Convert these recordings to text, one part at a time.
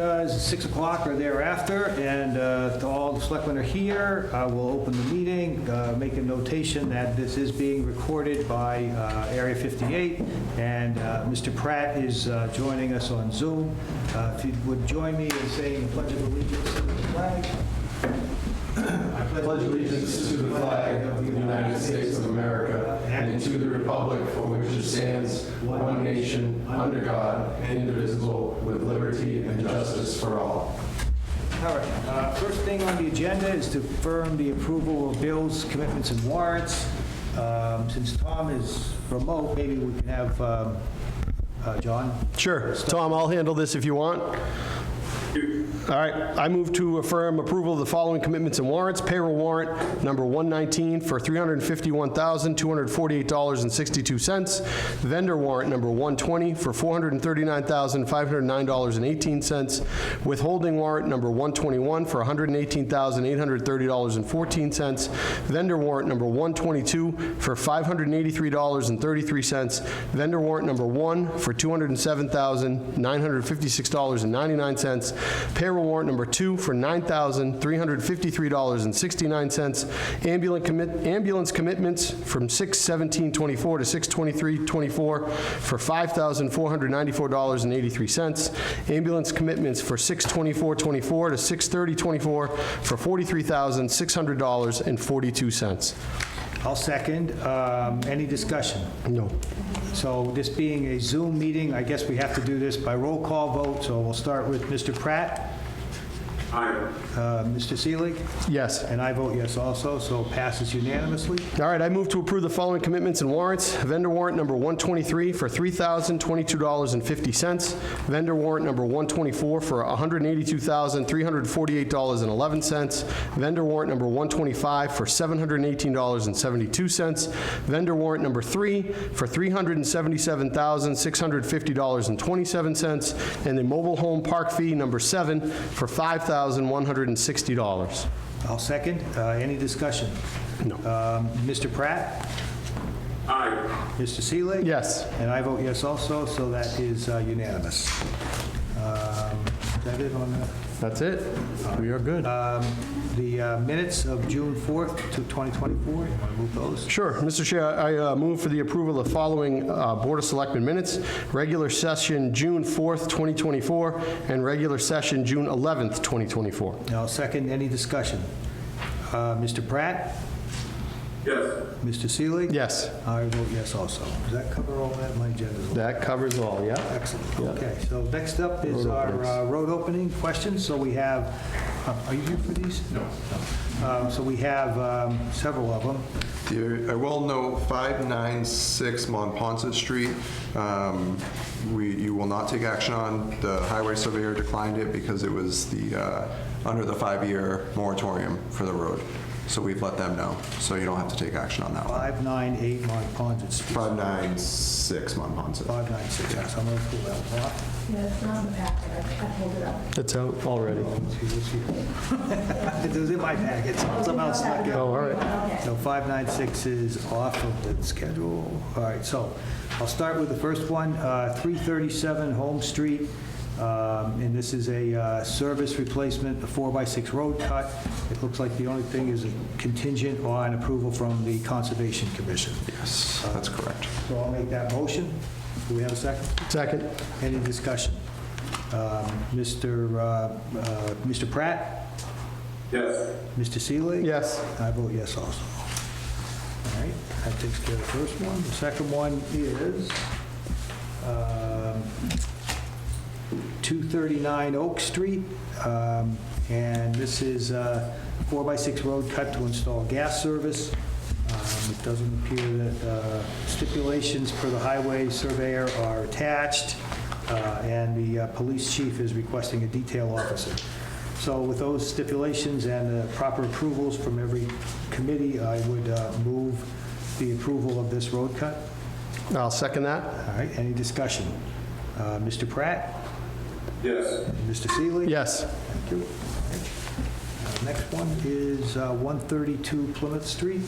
is 6 o'clock or thereafter, and all the selectmen are here. We'll open the meeting, make a notation that this is being recorded by Area 58, and Mr. Pratt is joining us on Zoom. If you would join me in saying the Pledge of Allegiance to the flag. I pledge allegiance to the flag of the United States of America and to the republic for which it stands, one nation, under God, indivisible, with liberty and justice for all. All right. First thing on the agenda is to confirm the approval of bills, commitments, and warrants. Since Tom is remote, maybe we can have John. Sure. Tom, I'll handle this if you want. All right, I move to affirm approval of the following commitments and warrants. Payroll warrant number 119 for $351,248.62. Vendor warrant number 120 for $439,509.18. Withholding warrant number 121 for $118,830.14. Vendor warrant number 122 for $583.33. Vendor warrant number 1 for $207,956.99. Payroll warrant number 2 for $9,353.69. Ambulance commitments from 6/17/24 to 6/23/24 for $5,494.83. Ambulance commitments for 6/24/24 to 6/30/24 for $43,600.42. I'll second. Any discussion? No. So this being a Zoom meeting, I guess we have to do this by roll call vote, so we'll start with Mr. Pratt. Aye. Mr. Seelig? Yes. And I vote yes also, so passes unanimously. All right, I move to approve the following commitments and warrants. Vendor warrant number 123 for $3,022.50. Vendor warrant number 124 for $182,348.11. Vendor warrant number 125 for $718.72. Vendor warrant number 3 for $377,650.27. And the mobile home park fee number 7 for $5,160. I'll second. Any discussion? No. Mr. Pratt? Aye. Mr. Seelig? Yes. And I vote yes also, so that is unanimous. Is that it on that? That's it. We are good. The minutes of June 4th to 2024, you want to move those? Sure. Mr. Chair, I move for the approval of the following Board of Selectmen minutes. Regular session June 4th, 2024, and regular session June 11th, 2024. I'll second. Any discussion? Mr. Pratt? Yes. Mr. Seelig? Yes. I vote yes also. Does that cover all that? My agenda is all. That covers all, yeah? Excellent. Yeah. Okay, so next up is Road our openings. road opening questions. So we have, are you here for these? No. So we have several of them. I will note 596 Monpont Street, you will not take action on. The highway surveyor declined it because it was under the 5-year moratorium for the road. So we've let them know, so you don't have to take action on that one. 598 Monpont Street. 596 Monpont. 596, yes, I'm going to pull that one off. Yeah, it's not in the packet. I pulled it up. It's out already. Let's see. It was in my packet, so somehow it's not good. Oh, all right. Okay. So 596 is off of the schedule. All right, so I'll start with the first one, 337 Home Street. And this is a service replacement, a 4x6 road cut. It looks like the only thing is contingent on approval from the Conservation Commission. Yes, that's correct. So I'll make that motion. Do we have a second? Second. Any discussion? Mr. Pratt? Yes. Mr. Seelig? Yes. I vote yes also. All right, that takes care of the first one. The second one is 239 Oak Street, and this is a 4x6 road cut to install gas service. It doesn't appear that stipulations for the highway surveyor are attached, and the police chief is requesting a detail officer. So with those stipulations and the proper approvals from every committee, I would move the approval of this road cut. I'll second that. All right, any discussion? Mr. Pratt? Yes. Mr. Seelig? Yes. Thank you. Next one is 132 Plymouth Street,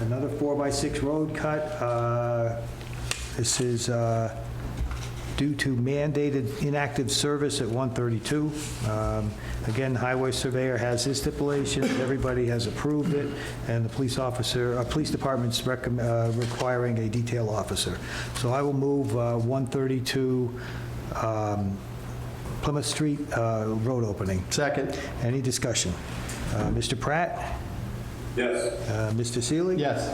another 4x6 road cut. This is due to mandated inactive service at 132. Again, highway surveyor has his stipulations, everybody has approved it, and the police department's requiring a detail officer. So I will move 132 Plymouth Street road opening. Second. Any discussion? Mr. Pratt? Yes. Mr. Seelig? Yes.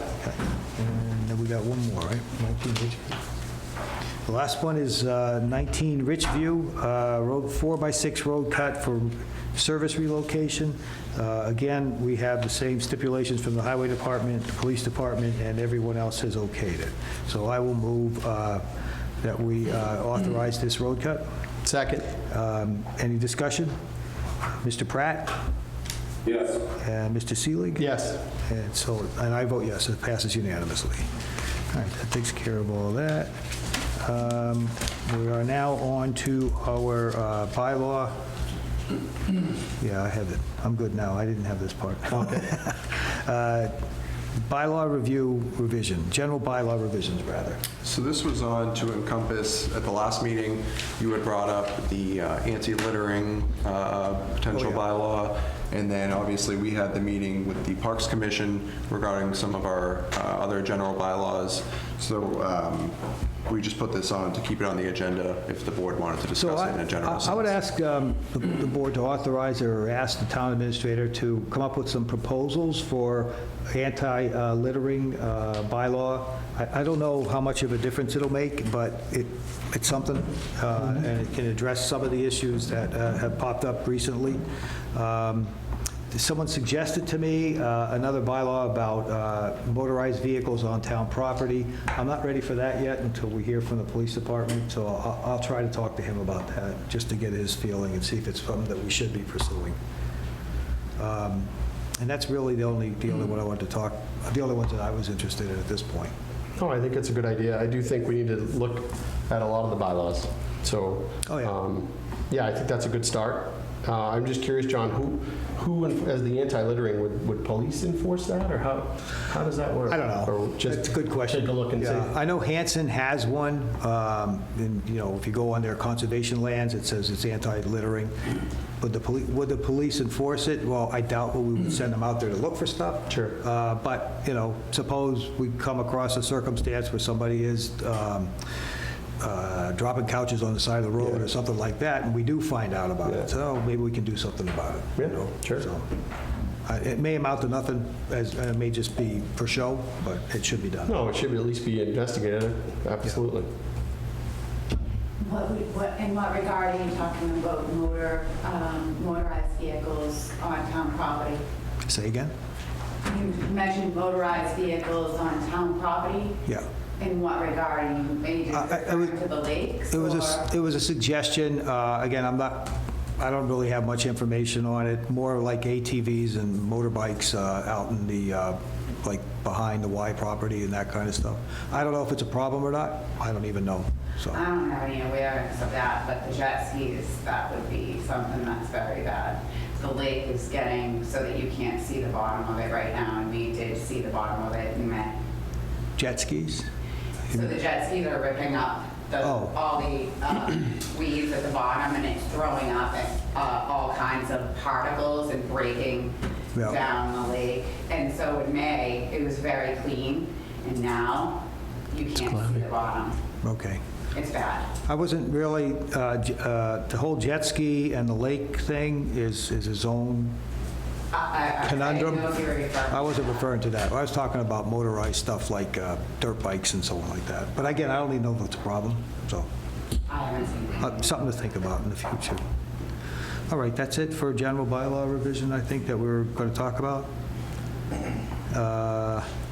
And then we got one more, right? 19 Richview. The last one is 19 Richview, road 4x6 road cut for service relocation. Again, we have the same stipulations from the highway department, the police department, and everyone else has okayed it. So I will move that we authorize this road cut. Second. Any discussion? Mr. Pratt? Yes. And Mr. Seelig? Yes. And I vote yes, it passes unanimously. All right, that takes care of all of that. We are now on to our bylaw. Yeah, I have it. I'm good now. I didn't have this part. Bylaw review revision, general bylaw revisions, rather. So this was on to encompass, at the last meeting, you had brought up the anti-littering potential bylaw, and then obviously we had the meeting with the Parks Commission regarding some of our other general bylaws. So we just put this on to keep it on the agenda if the board wanted to discuss it in a general sense. I would ask the board to authorize or ask the town administrator to come up with some proposals for anti-littering bylaw. I don't know how much of a difference it'll make, but it's something, and it can address some of the issues that have popped up recently. Someone suggested to me another bylaw about motorized vehicles on town property. I'm not ready for that yet until we hear from the police department, so I'll try to talk to him about that, just to get his feeling and see if it's something that we should be pursuing. And that's really the only one I wanted to talk, the only ones that I was interested in at this point. Oh, I think it's a good idea. I do think we need to look at a lot of the bylaws. So, yeah, I think that's a good start. I'm just curious, John, who as the anti-littering, would police enforce that, or how does that work? I don't know. Or just That's a good question. take a look and see? I know Hanson has one, and, if you go on their conservation lands, it says it's anti-littering. Would the police enforce it? Well, I doubt we would send them out there to look for stuff. Sure. But, suppose we come across a circumstance where somebody is dropping couches on the side of the road or something like that, and we do find out about it. So maybe we can do something about it. Yeah, sure. So, it may amount to nothing, as it may just be for show, but it should be done. No, it should at least be investigated, absolutely. In what regard are you talking about motorized vehicles on town property? Say again? You mentioned motorized vehicles on town property. Yeah. In what regard? Are you just referring to the lakes? It was a suggestion. Again, I don't really have much information on it. More like ATVs and motorbikes out in the, like behind the Y property and that kind of stuff. I don't know if it's a problem or not. I don't even know. So. I don't have any awareness of that, but the jet skis, that would be something that's very bad. The lake is getting so that you can't see the bottom of it right now, and we did see the bottom of it in May. Jet skis? So the jet skis are ripping up all the weeds at the bottom, and it's throwing up all kinds of particles and breaking down the lake. And so in May, it was very clean, and now you can't see the bottom. Okay. It's bad. I wasn't really, the whole jet ski and the lake thing is its own conundrum. I know if you're referring I wasn't to that. referring to that. I was talking about motorized stuff like dirt bikes and so on like that. But again, I don't even know if it's a problem, so I haven't seen it. something to think about in the future. All right, that's it for general bylaw revision, I think, that we were going to talk about.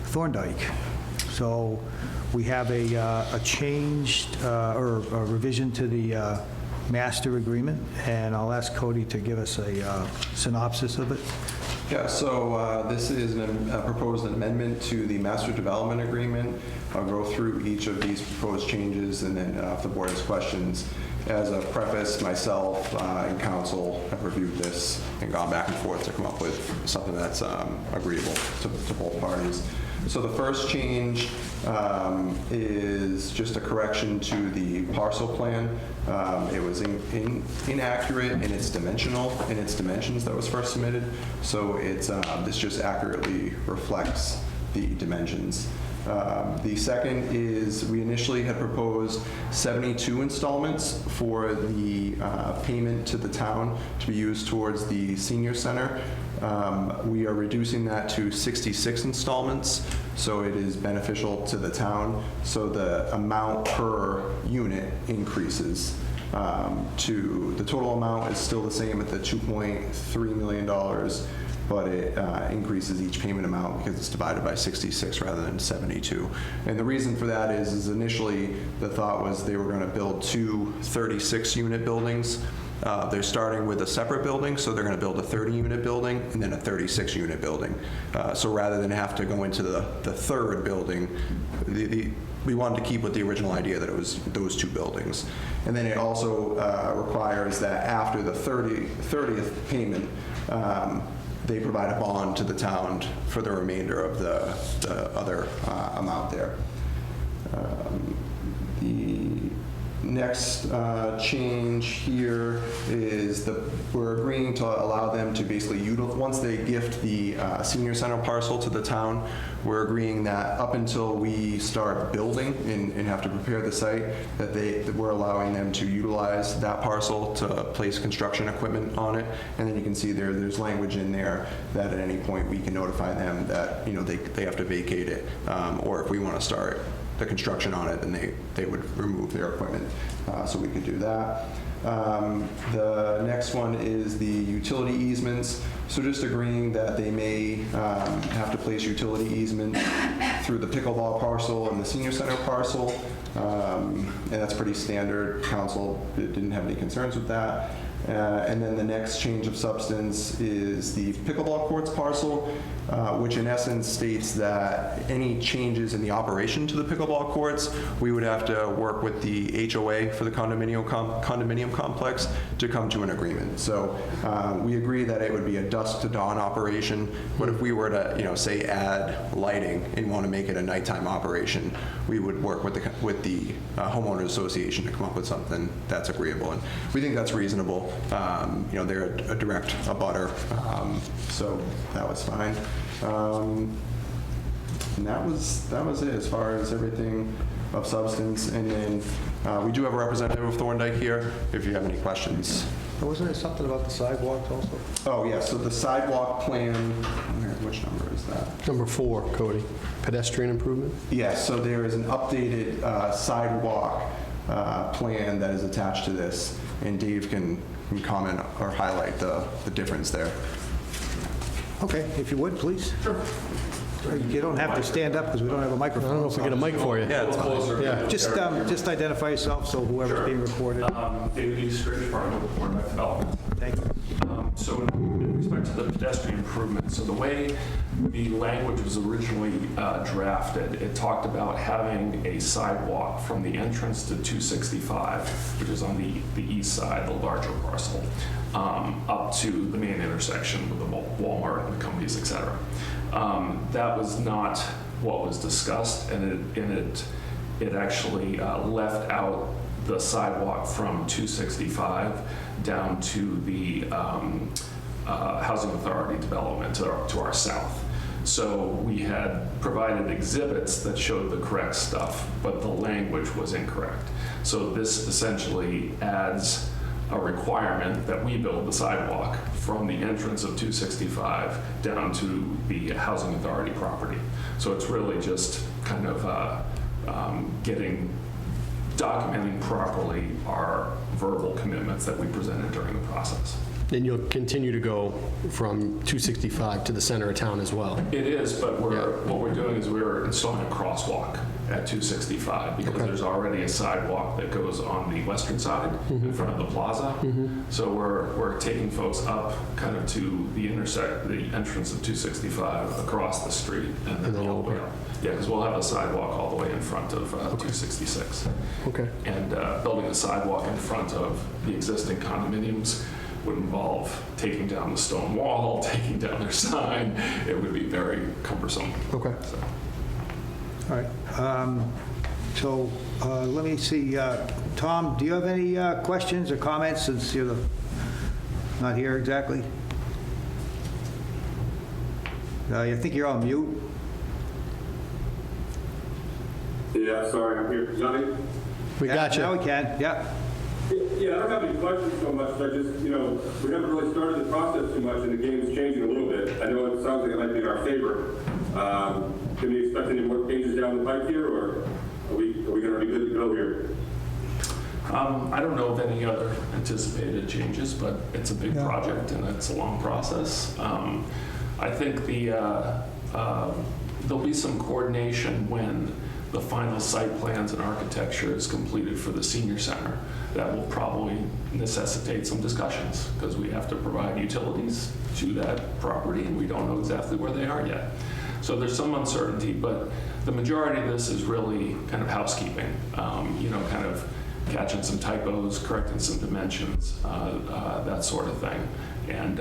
Thorndike. So we have a changed or a revision to the master agreement, and I'll ask Cody to give us a synopsis of it. Yeah, so this is a proposed amendment to the master development agreement. I'll go through each of these proposed changes, and then if the board has questions. As a preface, myself and council have reviewed this and gone back and forth to come up with something that's agreeable to both parties. So the first change is just a correction to the parcel plan. It was inaccurate in its dimensions that was first submitted. So it's this just accurately reflects the dimensions. The second is we initially had proposed 72 installments for the payment to the town to be used towards the senior center. We are reducing that to 66 installments, so it is beneficial to the town. So the amount per unit increases to the total amount is still the same at the $2.3 million, but it increases each payment amount because it's divided by 66 rather than 72. And the reason for that is initially the thought was they were going to build two 36-unit buildings. They're starting with a separate building, so they're going to build a 30-unit building and then a 36-unit building. So rather than have to go into the third building, we wanted to keep with the original idea that it was those two buildings. And then it also requires that after the 30th payment, they provide a bond to the town for the remainder of the other amount there. The next change here is we're agreeing to allow them to basically once they gift the senior center parcel to the town, we're agreeing that up until we start building and have to prepare the site, that we're allowing them to utilize that parcel to place construction equipment on it. And then you can see there's language in there that at any point we can notify them that they have to vacate it, or if we want to start the construction on it, then they would remove their equipment, so we could do that. The next one is the utility easements. So just agreeing that they may have to place utility easement through the pickleball parcel and the senior center parcel, and that's pretty standard. Council didn't have any concerns with that. And then the next change of substance is the pickleball courts parcel, which in essence states that any changes in the operation to the pickleball courts, we would have to work with the HOA for the condominium complex to come to an agreement. So we agree that it would be a dusk to dawn operation, but if we were to, say add lighting and want to make it a nighttime operation, we would work with the homeowners association to come up with something that's agreeable, and we think that's reasonable. They're a direct abutter, so that was fine. And that was it as far as everything of substance. And then we do have a representative of Thorndike here if you have any questions. Wasn't there something about the sidewalks also? Oh, yeah, so the sidewalk plan, which number is that? Number 4, Cody, pedestrian improvement. Yes, so there is an updated sidewalk plan that is attached to this, and Dave can comment or highlight the difference there. Okay, if you would, please. Sure. You don't have to stand up because we don't have a I microphone. don't know if we get a mic for you. Yeah, it's closer. Yeah. Just identify yourself so whoever's being recorded. David Eastridge, partner with Thorndike Development. Thank you. So in respect to the pedestrian improvement, so the way the language was originally drafted, it talked about having a sidewalk from the entrance to 265, which is on the east side, the larger parcel, up to the main intersection with the Walmart and the companies, et cetera. That was not what was discussed, and it actually left out the sidewalk from 265 down to the Housing Authority development to our south. So we had provided exhibits that showed the correct stuff, but the language was incorrect. So this essentially adds a requirement that we build the sidewalk from the entrance of 265 down to the Housing Authority property. So it's really just kind of documenting properly our verbal commitments that we presented during the process. And you'll continue to go from 265 to the center of town as well. It is, but what we're doing is we're installing a crosswalk at 265 because there's already a sidewalk that goes on the western side in front of the plaza. So we're taking folks up kind of to the entrance of 265 across the street and then all the way up. Yeah, because we'll have a sidewalk all the way in front of 266. Okay. And building a sidewalk in front of the existing condominiums would involve taking down the stone wall, taking down their sign. It would be very cumbersome. Okay. So. All right. So let me see. Tom, do you have any questions or comments since you're not here exactly? I think you're on mute. Yeah, sorry, I'm here. Johnny? We got you. Now we can, yeah. Yeah, I don't have any questions so much. I just, we haven't really started the process too much, and the game's changing a little bit. I know it sounds like it might be in our favor. Can we expect any more changes down the pipe here, or are we going to be good to go here? I don't know of any other anticipated changes, but it's a big project and it's a long process. I think there'll be some coordination when the final site plans and architecture is completed for the senior center. That will probably necessitate some discussions because we have to provide utilities to that property and we don't know exactly where they are yet. So there's some uncertainty, but the majority of this is really kind of housekeeping, kind of catching some typos, correcting some dimensions, that sort of thing, and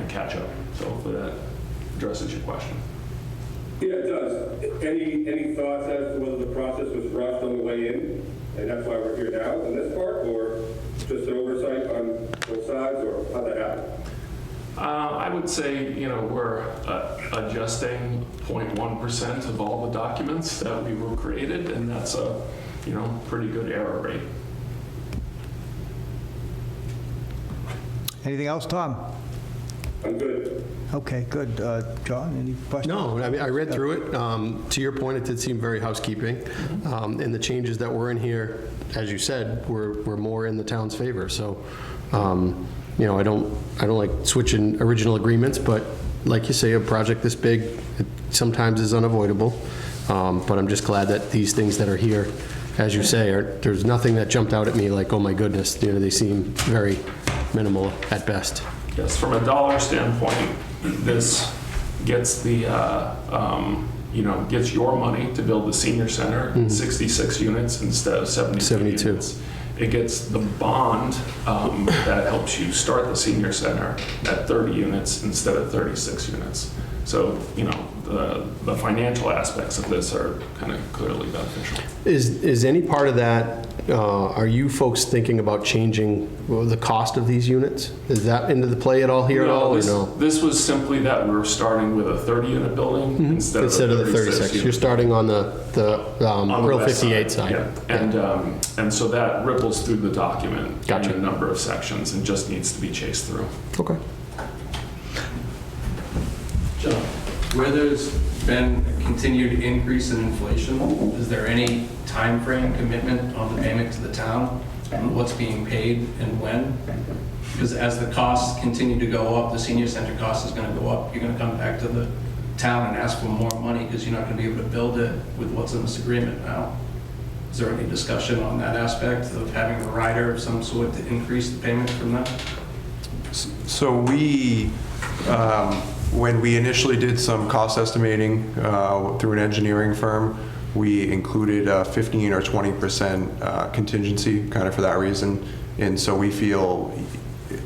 catch up. So hopefully that addresses your question. Yeah, it does. Any thoughts as to whether the process was rushed on the way in, and that's why we're here now on this part, or just an oversight on both sides, or how'd that happen? I would say, we're adjusting 0.1% of all the documents that we were created, and that's a, pretty good error rate. Anything else, Tom? I'm good. Okay, good. John, any questions? No, I mean, I read through it. To your point, it did seem very housekeeping. And the changes that were in here, as you said, were more in the town's favor. So, I don't like switching original agreements, but like you say, a project this big, it sometimes is unavoidable. But I'm just glad that these things that are here, as you say, there's nothing that jumped out at me like, oh my goodness, they seem very minimal at best. Yes, from a dollar standpoint, this gets gets your money to build the senior center, 66 units instead of 72 units. It gets the bond that helps you start the senior center at 30 units instead of 36 units. So, the financial aspects of this are kind of clearly beneficial. Is any part of that, are you folks thinking about changing the cost of these units? Is that into the play at all here at all, or no? This was simply that we were starting with a 30-unit building instead of the 36. units. You're starting on the Real west 58 side. Yeah. And so that ripples through the document Gotcha. in a number of sections and just needs to be chased through. Okay. John, where there's been a continued increase in inflation, is there any time frame commitment on the payment to the town on what's being paid and when? Because as the costs continue to go up, the senior center cost is going to go up. You're going to come back to the town and ask for more money because you're not going to be able to build it with what's in this agreement now. Is there any discussion on that aspect of having a rider of some sort to increase the payment from that? So when we initially did some cost estimating through an engineering firm, we included a 15 or 20% contingency kind of for that reason. And so we feel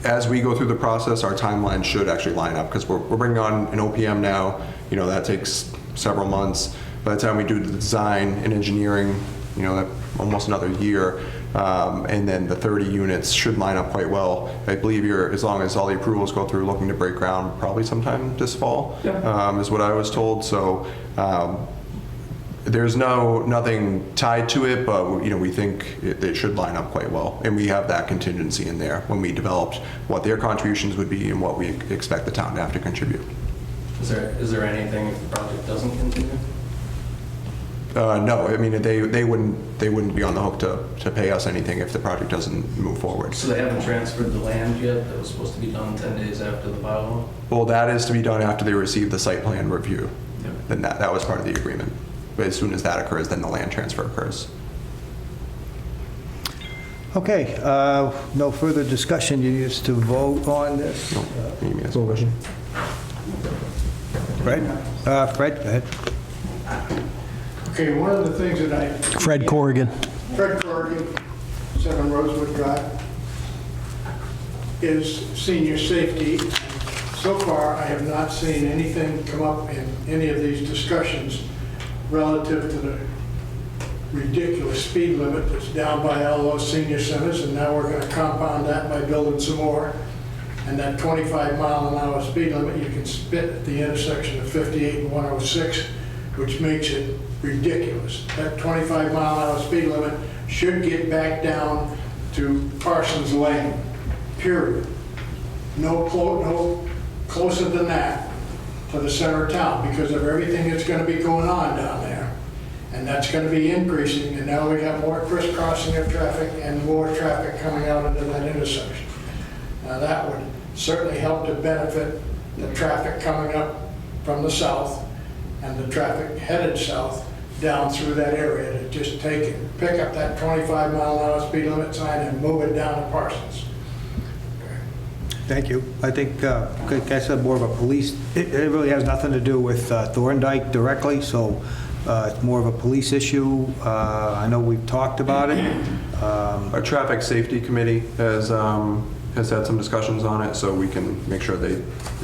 as we go through the process, our timeline should actually line up because we're bringing on an OPM now. That takes several months. By the time we do the design and engineering, that almost another year. And then the 30 units should line up quite well. I believe as long as all the approvals go through, looking to break ground probably sometime this fall, is what I was told. So there's nothing tied to it, but we think it should line up quite well. And we have that contingency in there when we developed what their contributions would be and what we expect the town to have to contribute. Is there anything if the project doesn't continue? No, I mean they wouldn't be on the hook to pay us anything if the project doesn't move forward. So they haven't transferred the land yet? That was supposed to be done 10 days after the bylaw? Well, that is to be done after they receive the site plan review. Yep. Then that was part of the agreement. But as soon as that occurs, then the land transfer occurs. Okay, no further discussion. You need us to vote on this. No, Amy has a question. Fred? Fred, go ahead. Okay, one of the things that Fred Corrigan. Fred Corrigan, 7 Rosewood Drive, is senior safety. So far, I have not seen anything come up in any of these discussions relative to the ridiculous speed limit that's down by all those senior centers, and now we're going to compound that by building some more. And that 25-mile-an-hour speed limit, you can spit at the intersection of 58 and 106, which makes it ridiculous. That 25-mile-an-hour speed limit should get back down to Parsons Lane, period. No closer than that to the center of town because of everything that's going to be going on down there. And that's going to be increasing, and now we got more crisscrossing of traffic and more traffic coming out into that intersection. Now that would certainly help to benefit the traffic coming up from the south and the traffic headed south down through that area to just pick up that 25-mile-an-hour speed limit sign and move it down to Parsons. Thank you. I think, like I said, more of a police, it really has nothing to do with Thorndike directly, so it's more of a police issue. I know we've talked about it. Our traffic safety committee has had some discussions on it, so we can make sure they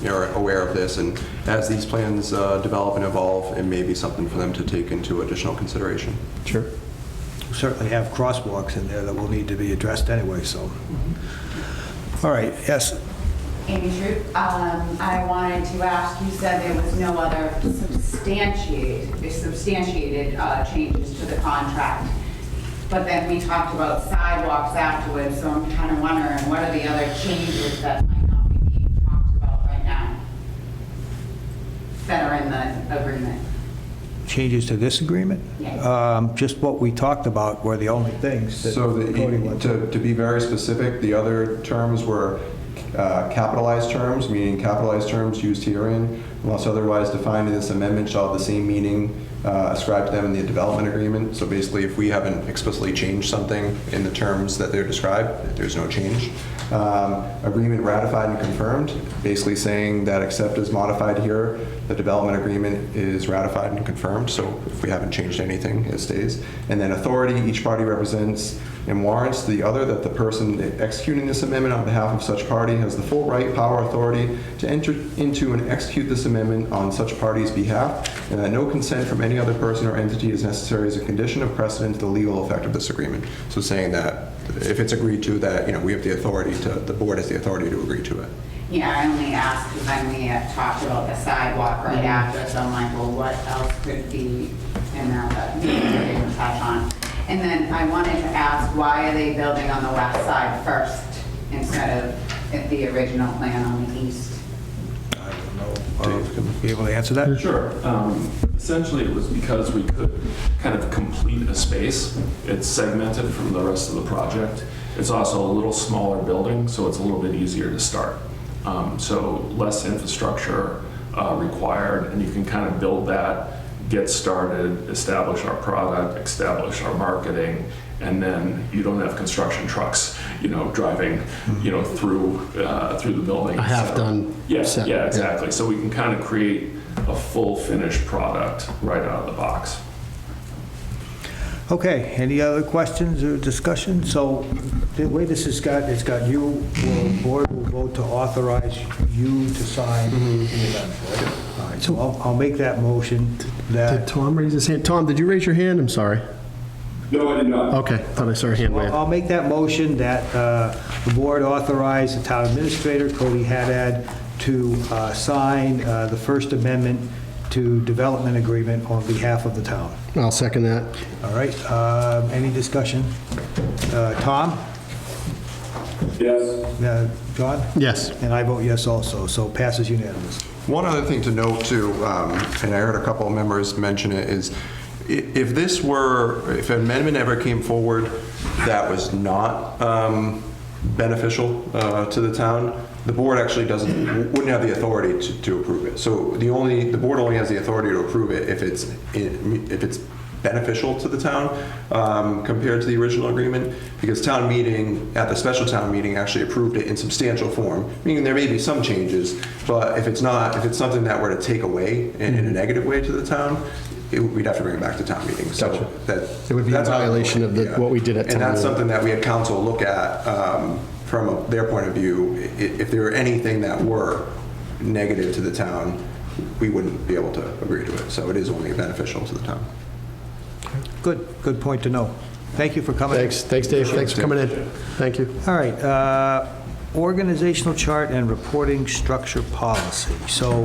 are aware of this. And as these plans develop and evolve, it may be something for them to take into additional consideration. Sure. We certainly have crosswalks in there that will need to be addressed anyway, so. All right, yes. Amy Shroot, I wanted to ask, you said there was no other substantiated changes to the contract, but then we talked about sidewalks afterwards, so I'm kind of wondering, what are the other changes that might not be being talked about right now that are in the agreement? Changes to this agreement? Yes. Just what we talked about were the only things that So Cody went through. to be very specific, the other terms were capitalized terms, meaning capitalized terms used herein, unless otherwise defined in this amendment, shall have the same meaning ascribed to them in the development agreement. So basically, if we haven't explicitly changed something in the terms that they're described, there's no change. Agreement ratified and confirmed, basically saying that except as modified here, the development agreement is ratified and confirmed. So if we haven't changed anything, it stays. And then authority, each party represents and warrants to the other that the person executing this amendment on behalf of such party has the full right, power, authority to enter into and execute this amendment on such party's behalf, and that no consent from any other person or entity is necessary as a condition of precedent to the legal effect of this agreement. So saying that if it's agreed to, that we have the authority to, the board has the authority to agree to it. Yeah, I only asked because I we had talked about the sidewalk right after, so I'm like, well, what else could be in there that we didn't touch on? And then I wanted to ask, why are they building on the west side first instead of at the original plan on the east? I don't know. Be able to answer that? Sure. Essentially, it was because we could kind of complete a space. It's segmented from the rest of the project. It's also a little smaller building, so it's a little bit easier to start. So less infrastructure required, and you can kind of build that, get started, establish our product, establish our marketing, and then you don't have construction trucks, driving, through the building. A half-done set. Yeah, exactly. So we can kind of create a full finished product right out of the box. Okay, any other questions or discussion? So the way this has got, it's got you, the board will vote to authorize you to sign the event. Right? All right, so I'll make that motion Did that, Tom raise his hand? Tom, did you raise your hand? I'm sorry. No, I did not. Okay, thought I saw a hand wave. I'll make that motion that the board authorize the town administrator, Cody Haddad, to sign the First Amendment to development agreement on behalf of the town. I'll second that. All right, any discussion? Tom? Yes. John? Yes. And I vote yes also, so passes unanimous. One other thing to note too, and I heard a couple of members mention it, is if an amendment ever came forward that was not beneficial to the town, the board actually wouldn't have the authority to approve it. So the board only has the authority to approve it if it's beneficial to the town compared to the original agreement, because town meeting, at the special town meeting, actually approved it in substantial form, meaning there may be some changes, but if it's something that were to take away in a negative way to the town, we'd have to bring it back to town meeting. So Gotcha. It would be a violation of what we did at town And that's meeting. something that we had council look at from their point of view. If there were anything that were negative to the town, we wouldn't be able to agree to it. So it is only beneficial to the town. Good point to know. Thank you for coming. Thanks, Dave. Thanks for coming in. Thank you. All right, organizational chart and reporting structure policy. So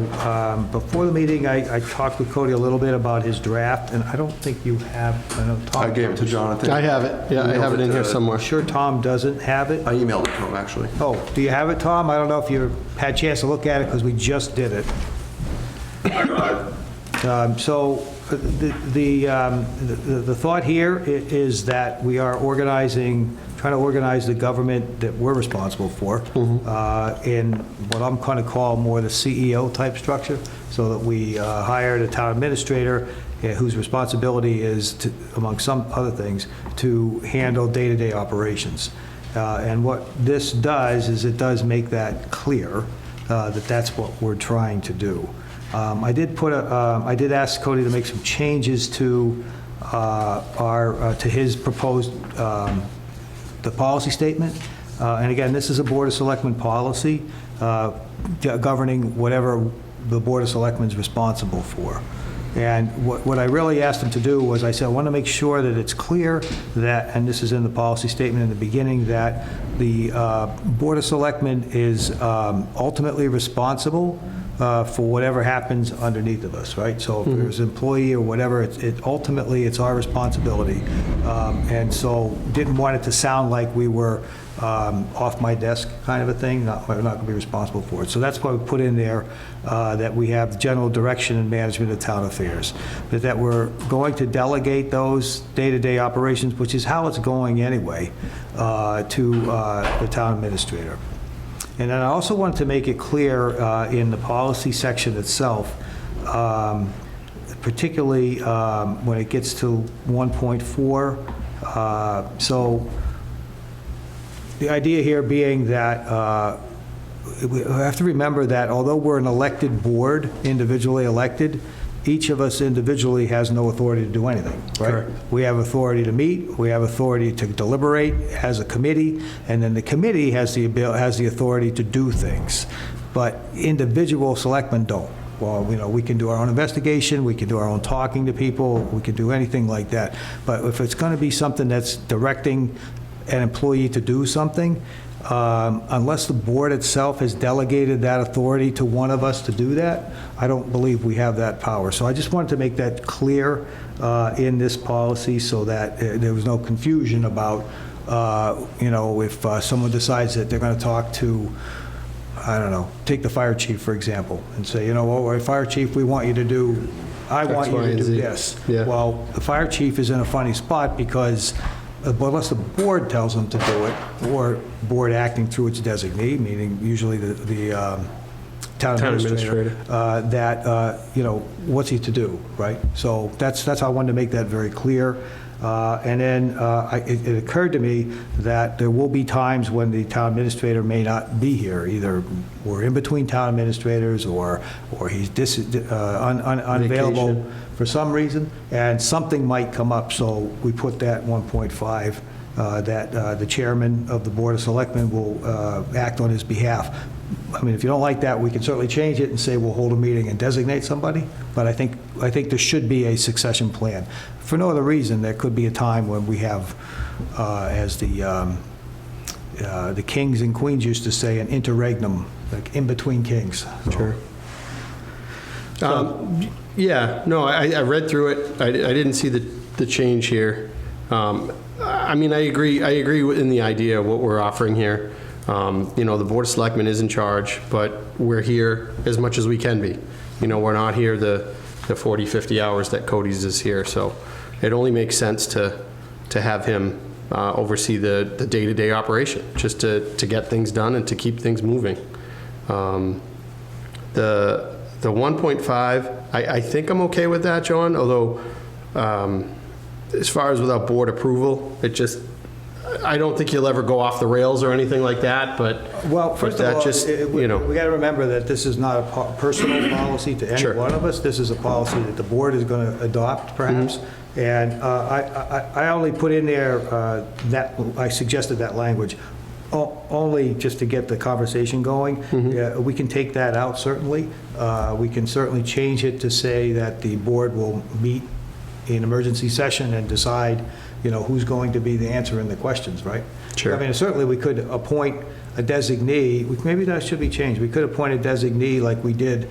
before the meeting, I talked with Cody a little bit about his draft, and I don't think you have, I know Tom. I gave it to Jonathan. I have it. Yeah, I have it in here somewhere. Sure Tom doesn't have it? I emailed it to him, actually. Oh, do you have it, Tom? I don't know if you had a chance to look at it, because we just did it. So the thought here is that we are trying to organize the government that we're responsible for in what I'm going to call more the CEO type structure, so that we hired a town administrator whose responsibility is, to, among some other things, to handle day-to-day operations. And what this does is it does make that clear that that's what we're trying to do. I did ask Cody to make some changes to to his proposed the policy statement. And again, this is a Board of Selectmen policy governing whatever the Board of Selectmen is responsible for. And what I really asked him to do was, I said, I want to make sure that it's clear that, and this is in the policy statement in the beginning, that the Board of Selectmen is ultimately responsible for whatever happens underneath of us, right? So if there's an employee or whatever, ultimately it's our responsibility. And so didn't want it to sound like we were off my desk kind of a thing, we're not going to be responsible for it. So that's why we put in there that we have general direction and management of town affairs, but that we're going to delegate those day-to-day operations, which is how it's going anyway, to the town administrator. And then I also wanted to make it clear in the policy section itself, particularly when it gets to 1.4. So the idea here being that we have to remember that although we're an elected board, individually elected, each of us individually has no authority to do anything, right? Correct. We have authority to meet, we have authority to deliberate as a committee, and then the committee has the authority to do things. But individual selectmen don't. Well, you know, we can do our own investigation, we can do our own talking to people, we can do anything like that. But if it's going to be something that's directing an employee to do something, unless the board itself has delegated that authority to one of us to do that, I don't believe we have that power. So I just wanted to make that clear in this policy so that there was no confusion about, you know, if someone decides that they're going to talk to, I don't know, take the fire chief, for example, and say, you know, well, fire chief, we want you to do, I want you to do this. Yeah. Well, the fire chief is in a funny spot because unless the board tells them to do it, or board acting through its designee, meaning usually the town administrator, that, you know, what's he to do, right? So that's how I wanted to make that very clear. And then it occurred to me that there will be times when the town administrator may not be here. Either we're in between town administrators, or he's unavailable Vacation. for some reason, and something might come up. So we put that 1.5, that the chairman of the Board of Selectmen will act on his behalf. I mean, if you don't like that, we can certainly change it and say we'll hold a meeting and designate somebody, but I think there should be a succession plan. For no other reason, there could be a time when we have, as the kings and queens used to say, an interregnum, like in between kings. Sure. Yeah, no, I read through it. I didn't see the change here. I mean, I agree in the idea of what we're offering here. You know, the Board of Selectmen is in charge, but we're here as much as we can be. You know, we're not here the 40, 50 hours that Cody's is here, so it only makes sense to have him oversee the day-to-day operation, just to get things done and to keep things moving. The 1.5, I think I'm okay with that, John, although as far as without board approval, I don't think you'll ever go off the rails or anything like that, but Well, first of all, you know. we got to remember that this is not a personal policy to any Sure. one of us. This is a policy that the board is going to adopt, perhaps. And I only put in there that, I suggested that language Only just to get the conversation going. Yeah, we can take that out, certainly. We can certainly change it to say that the board will meet in emergency session and decide, who's going to be the answer in the questions, right? Sure. I mean, certainly we could appoint a designee. Maybe that should be changed. We could appoint a designee like we did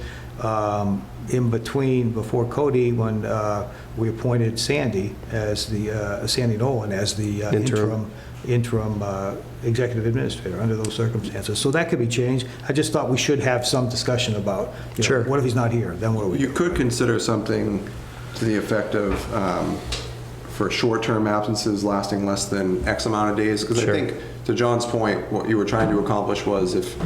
before Cody, when we appointed Sandy Sandy Nolan as the interim executive administrator under those circumstances. So that could be changed. I just thought we should have some discussion about, Sure. What if he's not here? Then what do we do? You could consider something to the effect of, for short-term absences lasting less than X amount of days, because Sure. I think, to John's point, what you were trying to accomplish was if,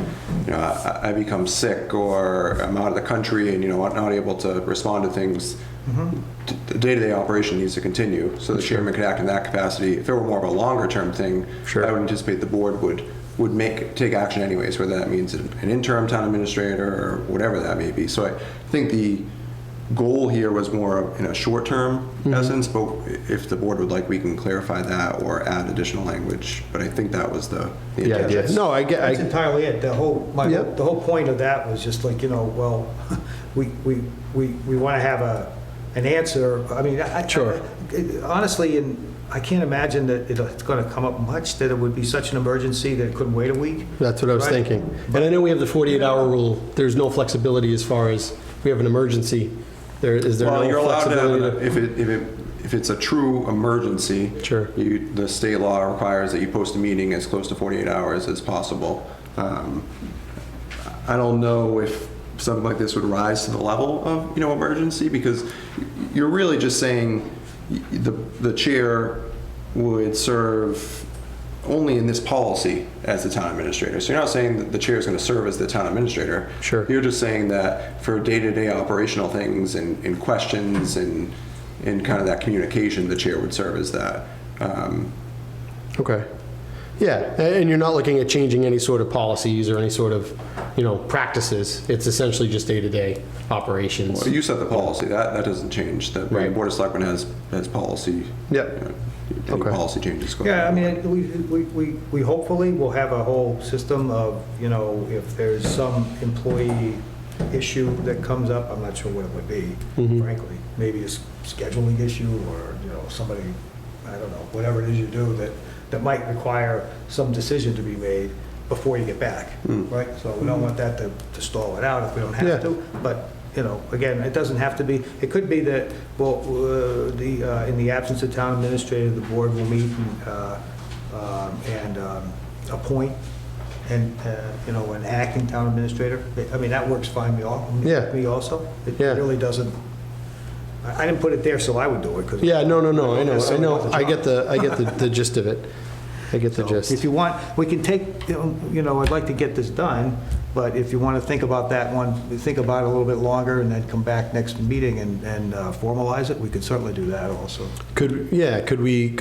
I become sick or I'm out of the country and, not able to respond to things, the day-to-day operation needs to continue, so the chairman could act in that capacity. If it were more of a longer-term thing, Sure. I would anticipate the board would take action anyways, whether that means an interim town administrator or whatever that may be. So I think the goal here was more in a short-term essence, but if the board would like, we can clarify that or add additional language. But I think that was the Yeah, intent. No, I get. That's entirely it. The whole point of that was just like, well, we want to have an answer. I mean, Sure. Honestly, and I can't imagine that it's going to come up much, that it would be such an emergency that it couldn't wait a week. That's what I was Right. thinking. And I know we have the 48-hour rule. There's no flexibility as far as we have an emergency. Is there Well, no you're allowed flexibility? to, if it's a true emergency, Sure. the state law requires that you post a meeting as close to 48 hours as possible. I don't know if something like this would rise to the level of, emergency, because you're really just saying the chair would serve only in this policy as the town administrator. So you're not saying that the chair is going to serve as the town administrator. Sure. You're just saying that for day-to-day operational things and questions and kind of that communication, the chair would serve as that. Okay. Yeah, and you're not looking at changing any sort of policies or any sort of, practices. It's essentially just day-to-day operations. Well, you set the policy. That doesn't change. The Right. Board of Selectmen has policy. Yep. Any Okay. policy changes. go Yeah, I ahead. mean, we hopefully will have a whole system of, if there's some employee issue that comes up, I'm not sure what it would be, frankly. Maybe a scheduling issue or, somebody, I don't know, whatever it is you do that might require some decision to be made before you get back, right? So we don't want that to stall it out if we don't Yeah. have to. But, again, it doesn't have to be, it could be that, well, in the absence of town administrator, the board will meet and appoint an acting town administrator. I mean, that works fine Yeah. me also. It Yeah. really doesn't, I didn't put it there so I would do it. 'Cause Yeah, no, I know. So I get the gist of it. I get the gist. If you want, we can take, I'd like to get this done, but if you want to think about that one, think about it a little bit longer and then come back next meeting and formalize it, we could certainly do that also. Could we,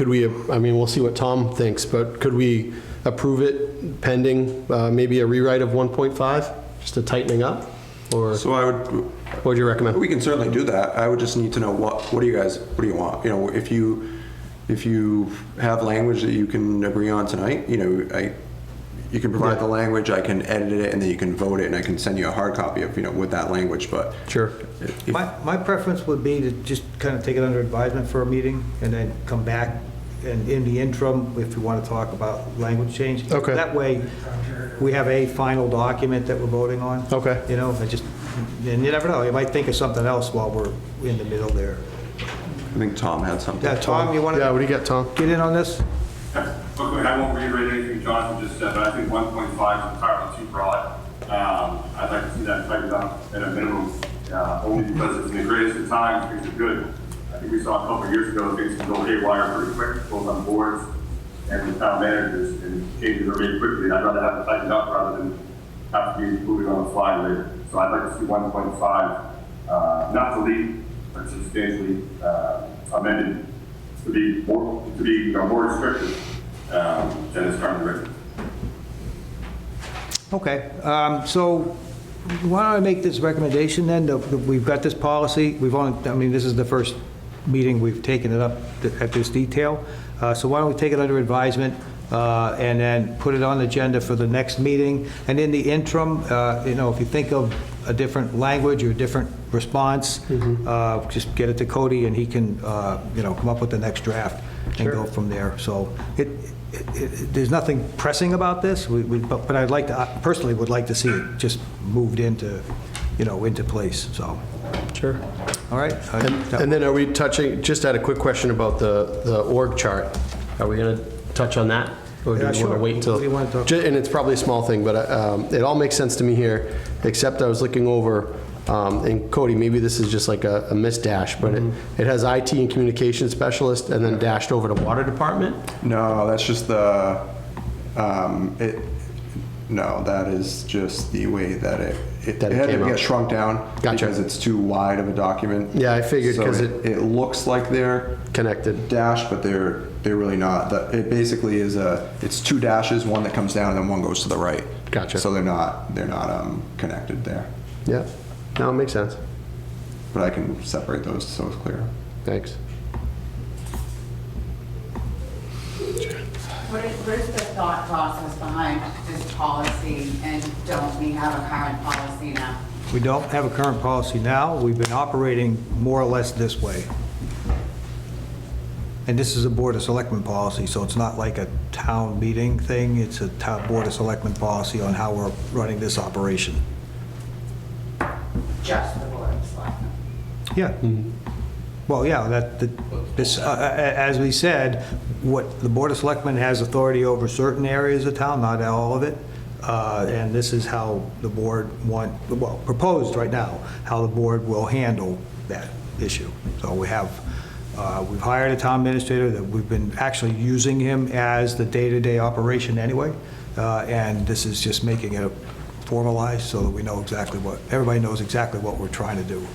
I mean, we'll see what Tom thinks, but could we approve it pending maybe a rewrite of 1.5, just a tightening up? Or So what would you recommend? we can certainly do that. I would just need to know what do you want? If you have language that you can agree on tonight, you can provide the language, I can edit it, and then you can vote it, and I can send you a hard copy of, with that language, but. Sure. if- My preference would be to just kind of take it under advisement for a meeting and then come back and in the interim, if you want to talk about language change. Okay. That way, we have a final document that we're voting on. Okay. And you never know, you might think of something else while we're in the middle there. I think Tom had something. Yeah, Tom, you want Yeah, to what do you got, Tom? get in on this? Okay, I won't reiterate anything Jonathan just said, but I think 1.5 is entirely too broad. I'd like to see that tightened up at a minimum, only because it's in the greatest of times, things are good. I think we saw a couple of years ago, things can go haywire pretty quick, both on boards and with town managers, and changes are made quickly. I'd rather have it tightened up rather than have to be moving on the fly later. So I'd like to see 1.5, not delete, but substantially amended to be more restrictive than it's currently written. Okay, so why don't I make this recommendation then? We've got this policy, this is the first meeting we've taken it up at this detail. So why don't we take it under advisement? and then put it on the agenda for the next meeting. And in the interim, if you think of a different language or a different response, just get it to Cody, and he can, come up with the next draft and go from there. So there's nothing pressing about this, but I'd like to, I personally would like to see it just moved into place, so. Sure. All right? And then are we touching, just had a quick question about the org chart. Are we going to touch on that? Or do Yeah, we sure. want to wait until? What do you want to talk- And it's probably a small thing, but it all makes sense to me here, except I was looking over, and Cody, maybe this is just like a misdash, but it has IT and communication specialist and then dashed over to water department? No, that's just that is just the way that it That it had to came get out. shrunk down. Gotcha. Because it's too wide of a document. Yeah, I figured, So 'cause it looks like they're Connected. dashed, but they're really not. It basically is it's two dashes, one that comes down and then one goes to the right. Gotcha. So they're not connected there. Yeah, no, it makes sense. But I can separate those so it's clear. Thanks. What is the thought process behind this policy, and don't we have a current policy now? We don't have a current policy now. We've been operating more or less this way. And this is a Board of Selectmen policy, so it's not like a town meeting thing. It's a Board of Selectmen policy on how we're running this operation. Just the Board of Selectmen? Yeah. Well, yeah, as we said, what the Board of Selectmen has authority over certain areas of town, not all of it. And this is how the board proposed right now, how the board will handle that issue. So we've hired a town administrator that we've been actually using him as the day-to-day operation anyway. And this is just making it formalized so that we know everybody knows exactly what we're trying to do.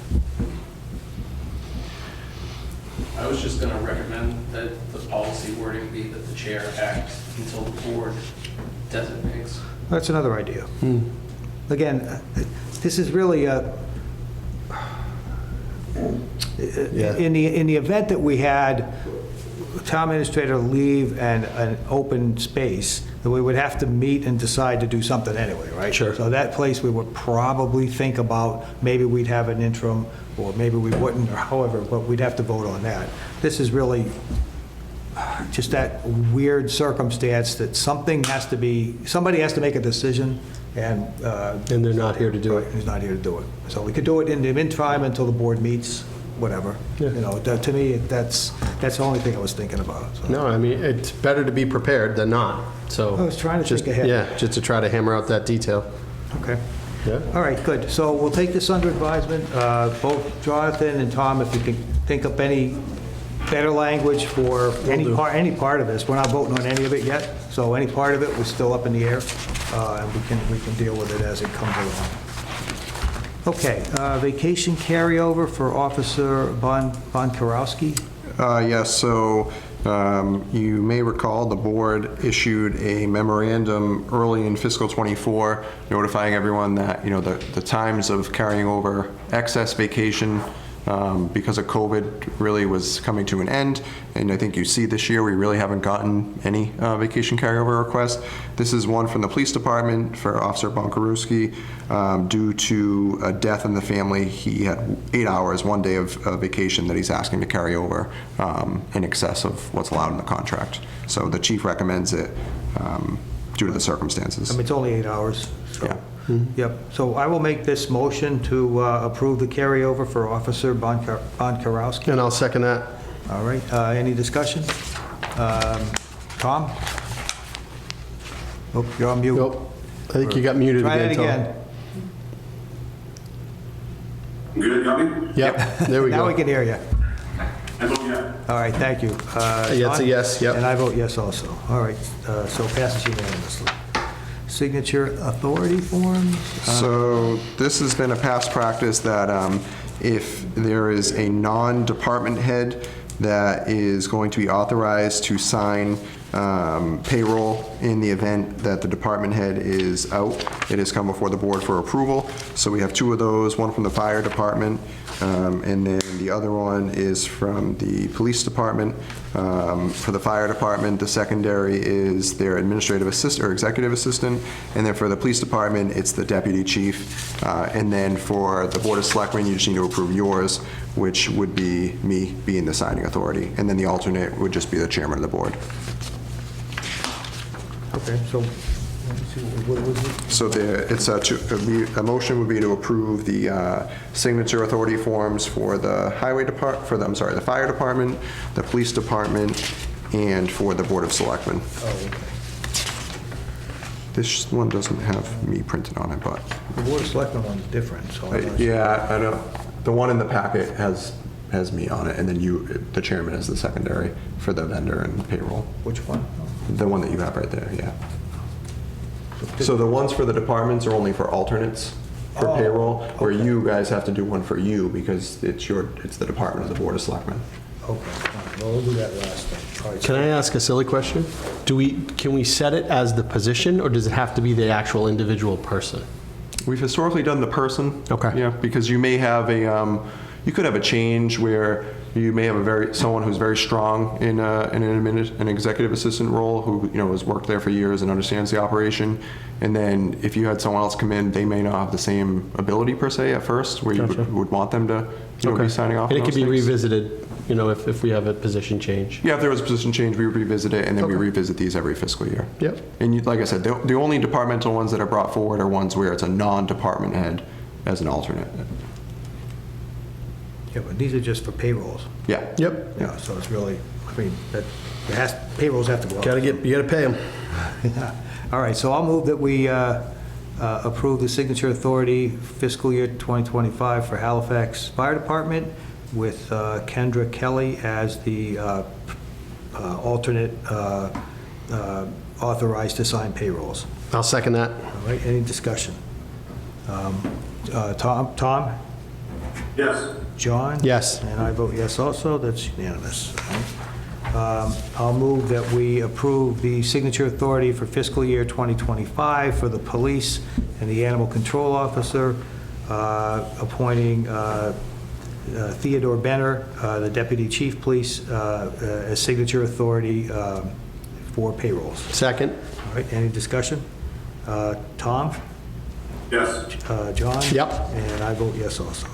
I was just going to recommend that the policy wording be that the chair acts until the board designates. That's another idea. Again, this is really in the event that we had a town administrator leave and an open space, then we would have to meet and decide to do something anyway, right? Sure. So that place, we would probably think about, maybe we'd have an interim, or maybe we wouldn't, or however, but we'd have to vote on that. This is really just that weird circumstance that somebody has to make a decision, and And they're not here to do it. who's not here to do it. So we could do it in the interim until the board meets, whatever. Yeah. To me, that's the only thing I was thinking about. So. No, I mean, it's better to be prepared than not, so. I was trying to just think ahead. Yeah, just to try to hammer out that detail. Okay. Yeah. All right, good. So we'll take this under advisement. Both Jonathan and Tom, if you can think up any better language for any part of this. We're not voting on any of it yet, so any part of it was still up in the air, and we can deal with it as it comes along. Okay, vacation carryover for Officer Bonkarowski. Yes, so you may recall the board issued a memorandum early in fiscal '24 notifying everyone that, the times of carrying over excess vacation because of COVID really was coming to an end. And I think you see this year we really haven't gotten any vacation carryover requests. This is one from the police department for Officer Bonkarowski. Due to a death in the family, he had 8 hours, 1 day of vacation that he's asking to carry over in excess of what's allowed in the contract. So the chief recommends it due to the circumstances. I mean, it's only 8 hours, so. Yeah. Yep. So I will make this motion to approve the carryover for Officer Bonkarowski. And I'll second that. All right, any discussion? Tom? Oh, you're on mute. Nope. I think you got muted Try again, it Tom. again. Good, got me? Yep, there we Now we go. can hear you. I vote yes. All right, thank you. That's a John? yes, yep. And I vote yes also. All right, so passes unanimously. Signature authority forms? So this has been a past practice that if there is a non-department head that is going to be authorized to sign payroll in the event that the department head is out. It has come before the board for approval. So we have 2 of those, one from the fire department, and then the other one is from the police department. For the fire department, the secondary is their administrative assistant or executive assistant, and then for the police department, it's the deputy chief. And then for the board of selectmen, you just need to approve yours, which would be me being the signing authority, and then the alternate would just be the chairman of the board. Okay, so, let me see, what was it? So it's a motion would be to approve the signature authority forms for the highway depart, for the, I'm sorry, the fire department, the police department, and for the board of selectmen. Oh, okay. This one doesn't have me printed on it, but, The Board of Selectmen one's different, so. I'm not sure. yeah, I know. The one in the packet has me on it, and then you, the chairman, is the secondary for the vendor and payroll. Which one? The one that you have right there, yeah. So the ones for the departments are only for alternates for Oh, payroll, where okay. you guys have to do one for you because it's the department of the board of selectmen. Okay, all right, well, we'll do that last thing. All right, Can I ask a silly question? Can we set it as the position, or does it have to be the actual individual person? We've historically done the person. Okay. Yeah, because you may have you could have a change where you may have someone who's very strong in an executive assistant role who, has worked there for years and understands the operation. And then if you had someone else come in, they may not have the same ability per se at first, where Gotcha. you would want them to be signing off. And on it could those be things. revisited, if we have a position change. Yeah, if there was a position change, we would revisit it, and then we Okay. revisit these every fiscal year. Yep. And like I said, the only departmental ones that are brought forward are ones where it's a non-department head as an alternate. Yeah, but these are just for payrolls. Yeah. Yep. Yeah, so it's really, payrolls have to go out. You gotta pay them. Yeah. All right, so I'll move that we approve the signature authority fiscal year 2025 for Halifax Fire Department with Kendra Kelly as the alternate authorized to sign payrolls. I'll second that. All right, any discussion? Tom? Yes. John? Yes. And I vote yes also, that's unanimous. I'll move that we approve the signature authority for fiscal year 2025 for the police and the animal control officer, appointing Theodore Benner, the deputy chief police, as signature authority for payrolls. Second? All right, any discussion? Tom? Yes. John? Yep. And I vote yes also.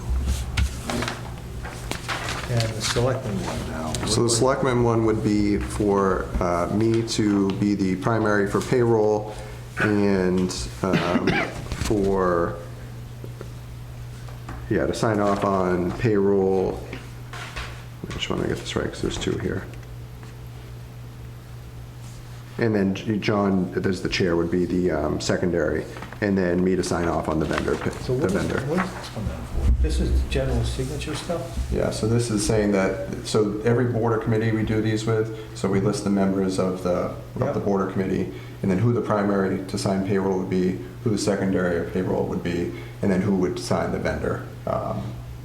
And the selectmen one now. So the selectmen one would be for me to be the primary for payroll and to sign off on payroll. I just want to get this right because there's 2 here. And then John, as the chair, would be the secondary, and then me to sign off on the vendor. So what is this one down for? This is general signature stuff? Yeah, so this is saying that, so every board or committee we do these with, so we list the members of the board or committee, and then who the primary to sign payroll would be, who the secondary of payroll would be, and then who would sign the vendor.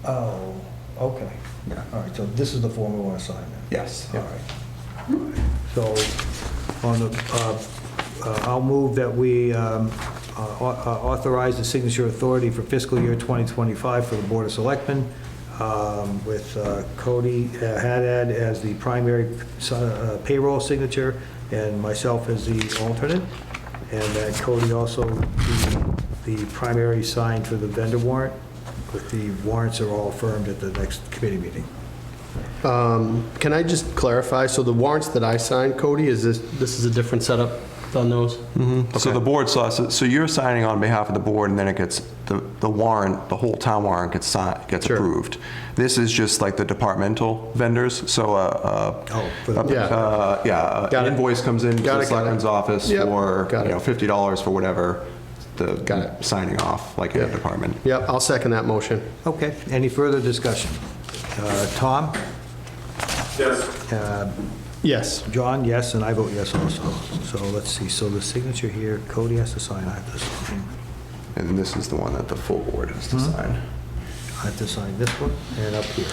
Oh, okay. Yeah. All right, so this is the form we want to sign then? Yes. All right. So, I'll move that we authorize the signature authority for fiscal year 2025 for the Board of Selectmen, with Cody Haddad as the primary payroll signature and myself as the alternate, and that Cody also be the primary sign for the vendor warrant, with the warrants are all affirmed at the next committee meeting. Can I just clarify? So the warrants that I signed, Cody, this is a different setup on those? So the board saw, so you're signing on behalf of the board, and then it gets, the warrant, the whole town warrant gets Sure. approved. This is just like the departmental vendors, so Got an it. invoice comes in to Got the it, got selectman's it. office Yep, for, got it. $50 for whatever Got it. signing off, like in a Yep. department. Yep, I'll second that motion. Okay, any further discussion? Tom? Yes. Yes. John, yes, and I vote yes also. So let's see, so the signature here, Cody has to sign, I have to sign. And this is the one that the full board has to sign. I have to sign this one and up here.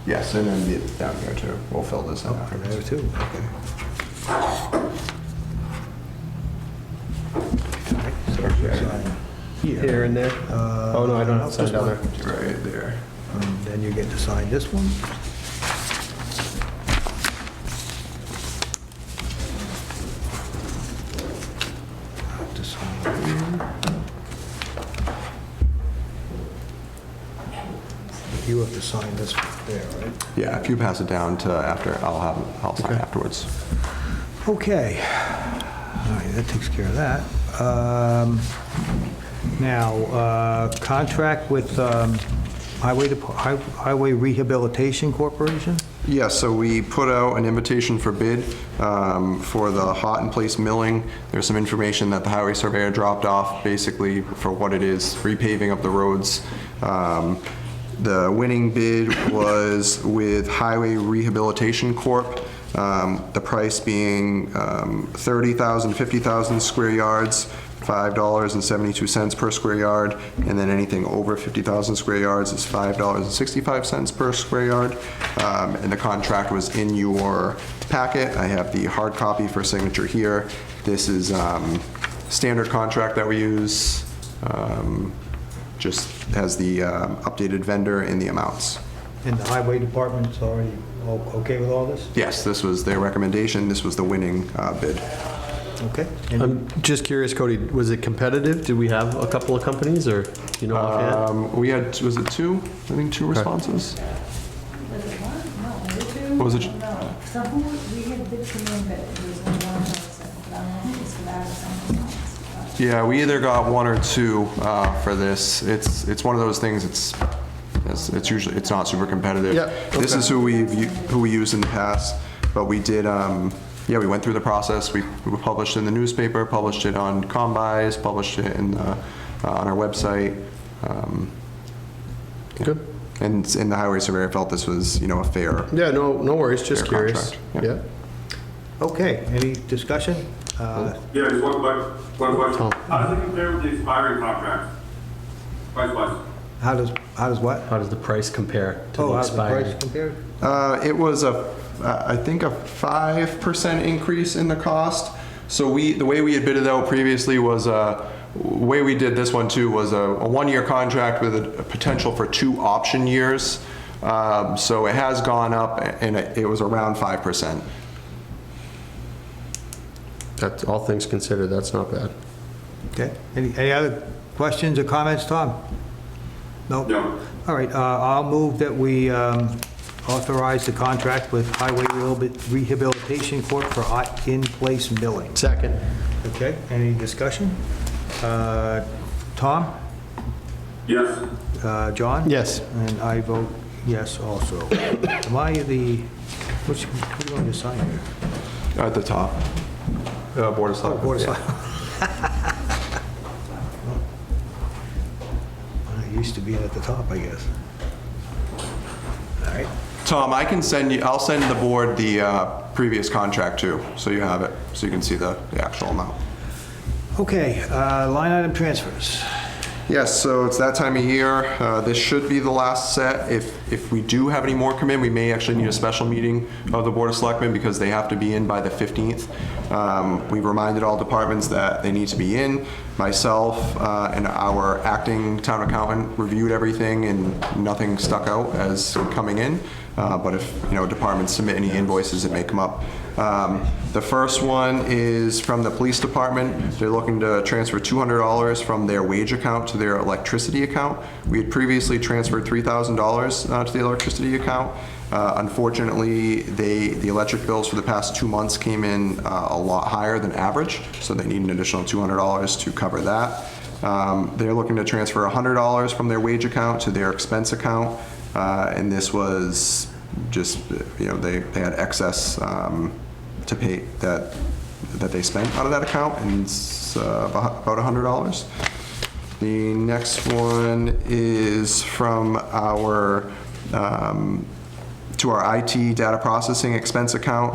Yes, and then down here too. We'll fill this in Oh, and there afterwards. too, okay. Here and there? Oh, no, I don't have to sign down there. Right there. And then you get to sign this one. Have to sign here. You have to sign this one there, right? Yeah, if you pass it down to after, I'll sign afterwards. Okay. All right, that takes care of that. Now, contract with Highway Rehabilitation Corporation? Yeah, so we put out an invitation for bid for the hot in place milling. There's some information that the highway surveyor dropped off, basically for what it is, repaving of the roads. The winning bid was with Highway Rehabilitation Corp. The price being 30,000, 50,000 square yards, $5.72 per square yard, and then anything over 50,000 square yards is $5.65 per square yard. And the contract was in your packet. I have the hard copy for signature here. This is standard contract that we use, just has the updated vendor and the amounts. And the Highway Department's already okay with all this? Yes, this was their recommendation. This was the winning bid. Okay. And I'm just curious, Cody, was it competitive? Did we have a couple of companies, or do you know offhand? We had, was it two? I think two responses. Was it one? No, was it two? What was it? No. So who, we had bid come in, but it was only one person. But I don't think it's for that or something else. Yeah, we either got one or two for this. It's one of those things. It's usually it's not super competitive. Yeah, This okay. is who we used in the past, but we did. Yeah, we went through the process. We published in the newspaper, published it on Combis, published it in the, on our website. Yeah. Good. And the highway surveyor felt this was, a fair. Yeah, no worries, just Fair curious. contract, yeah. Yeah. Okay, any discussion? Yeah, just one question. Tom. How does it compare with the expiring contract? Price-wise? How does what? How does the price compare to the How's the price expired? compared? It was I think a 5% increase in the cost. So the way we had bid it out previously was, the way we did this one too was a one-year contract with a potential for 2 option years. So it has gone up, and it was around 5%. That's all things considered, that's not bad. Okay, any other questions or comments, Tom? No? No. All right, I'll move that we authorize the contract with Highway Rehabilitation Corp. for hot in-place milling. Second. Okay, any discussion? Tom? Yes. John? Yes. And I vote yes also. Am I which are you going to sign here? At the top. Board of Selectmen. Board of Yeah. Selectmen. I used to be at the top, I guess. All right. Tom, I'll send the board the previous contract too, so you have it, so you can see the actual amount. Okay, line item transfers. Yes, so it's that time of year. This should be the last set. If we do have any more come in, we may actually need a special meeting of the Board of Selectmen because they have to be in by the 15th. We've reminded all departments that they need to be in. Myself and our acting town accountant reviewed everything and nothing stuck out as coming in. But if departments submit any invoices, it may come up. The first one is from the police department. They're looking to transfer $200 from their wage account to their electricity account. We had previously transferred $3,000 to the electricity account. Unfortunately, the electric bills for the past 2 months came in a lot higher than average, so they need an additional $200 to cover that. They're looking to transfer $100 from their wage account to their expense account, and this was just, they had excess to pay that they spent out of that account, and it's about $100. The next one is from our to our IT data processing expense account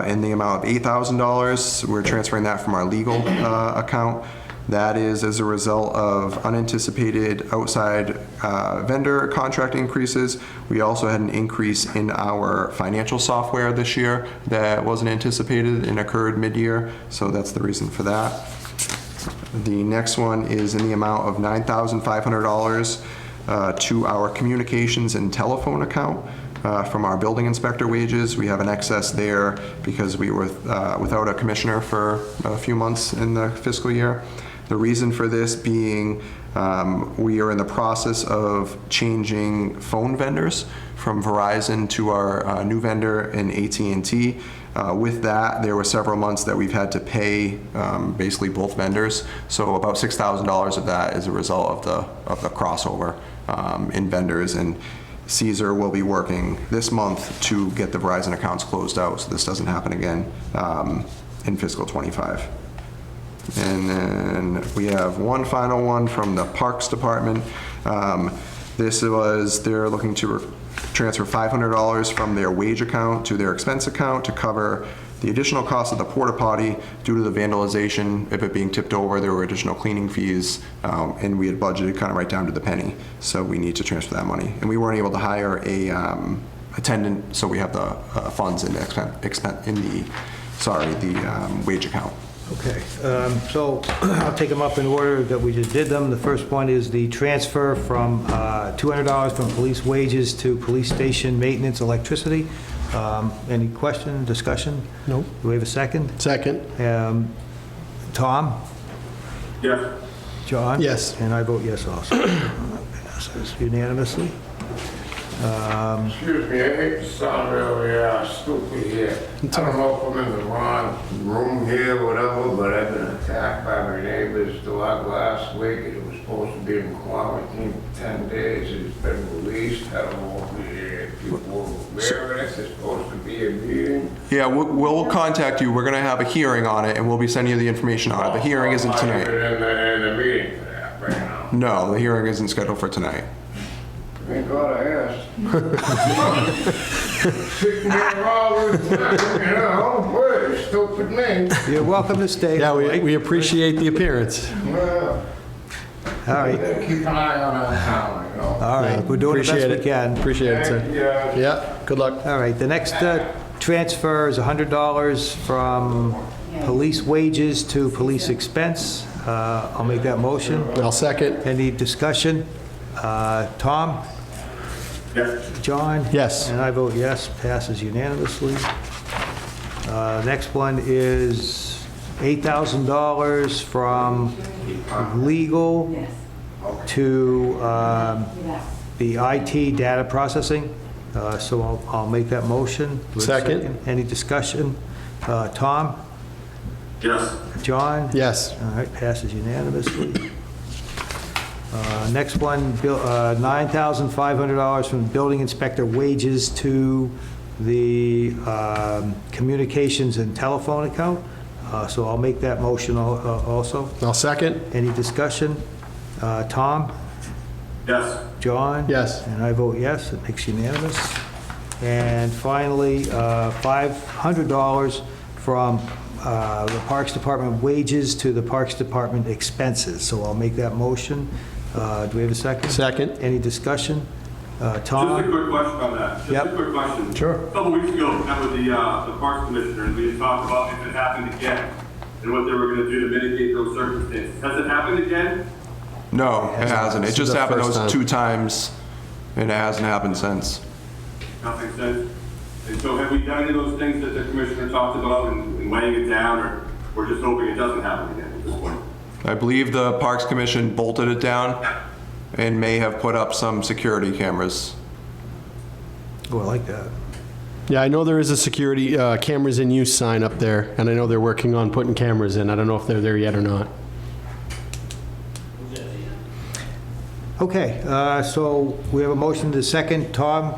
in the amount of $8,000. We're transferring that from our legal account. That is as a result of unanticipated outside vendor contract increases. We also had an increase in our financial software this year that wasn't anticipated and occurred mid-year, so that's the reason for that. The next one is in the amount of $9,500 to our communications and telephone account from our building inspector wages. We have an excess there because we were without a commissioner for a few months in the fiscal year. The reason for this being we are in the process of changing phone vendors from Verizon to our new vendor in AT&T. With that, there were several months that we've had to pay basically both vendors. So about $6,000 of that is a result of the crossover in vendors. And Caesar will be working this month to get the Verizon accounts closed out, so this doesn't happen again in fiscal '25. And then we have one final one from the Parks Department. They're looking to transfer $500 from their wage account to their expense account to cover the additional cost of the porta potty due to the vandalization. If it being tipped over, there were additional cleaning fees, and we had budgeted kind of right down to the penny. So we need to transfer that money. And we weren't able to hire a attendant, so we have the funds in the wage account. Okay, so I'll take them up in order that we just did them. The first one is the transfer from $200 from police wages to police station maintenance electricity. Any question, discussion? No. Do we have a second? Second. Tom? Yes. John? Yes. And I vote yes also. Passes unanimously. Excuse me, I hate to sound really stupid here. I don't know if I'm in the wrong room here, whatever, but I've been attacked by my neighbor's dog last week. It was supposed to be in quarantine for 10 days. It's been released. I don't know if people were aware of it. It's supposed to be a meeting. Yeah, we'll contact you. We're going to have a hearing on it, and we'll be sending you the information on it. The hearing isn't tonight. I'm not even in the meeting for that right now. No, the hearing isn't scheduled for tonight. Thank God I asked. Sitting here all this time, you know, boy, stupid me. You're welcome to stay. Yeah, we appreciate the appearance. Well, All right, keep an eye on our town, you know. all right, we're doing the best Appreciate we it. can. Appreciate it, sir. Thank you. Yeah, good luck. All right, the next transfer is $100 from police wages to police expense. I'll make that motion. I'll second. Any discussion? Tom? Yes. John? Yes. And I vote yes, passes unanimously. Next one is $8,000 from legal to the IT data processing. So I'll make that motion. Do we have a Second. Any discussion? Tom? Yes. John? Yes. All right, passes unanimously. Next one, $9,500 from building inspector wages to the communications and telephone account. So I'll make that motion also. I'll second. Any discussion? Tom? Yes. John? Yes. And I vote yes, it makes unanimous. And finally, $500 from the Parks Department wages to the Parks Department expenses. So I'll make that motion. Do we have a second? Second. Any discussion? Just a Tom? quick question on that. Just Yep. a quick question. Sure. A couple weeks ago, I met with the Parks Commissioner, and we had talked about if it happened again, and what they were going to do to mitigate those circumstances. Has it happened again? No, it hasn't. It This is just the happened first those time. 2 times, and it hasn't happened since. Nothing since? And so have we done any of those things that the Commissioner talked about and weighing it down, or we're just hoping it doesn't happen again at this point? I believe the Parks Commission bolted it down and may have put up some security cameras. Oh, I like that. Yeah, I know there is a security cameras in use sign up there, and I know they're working on putting cameras in. I don't know if they're there yet or not. Okay, so we have a motion to second. Tom?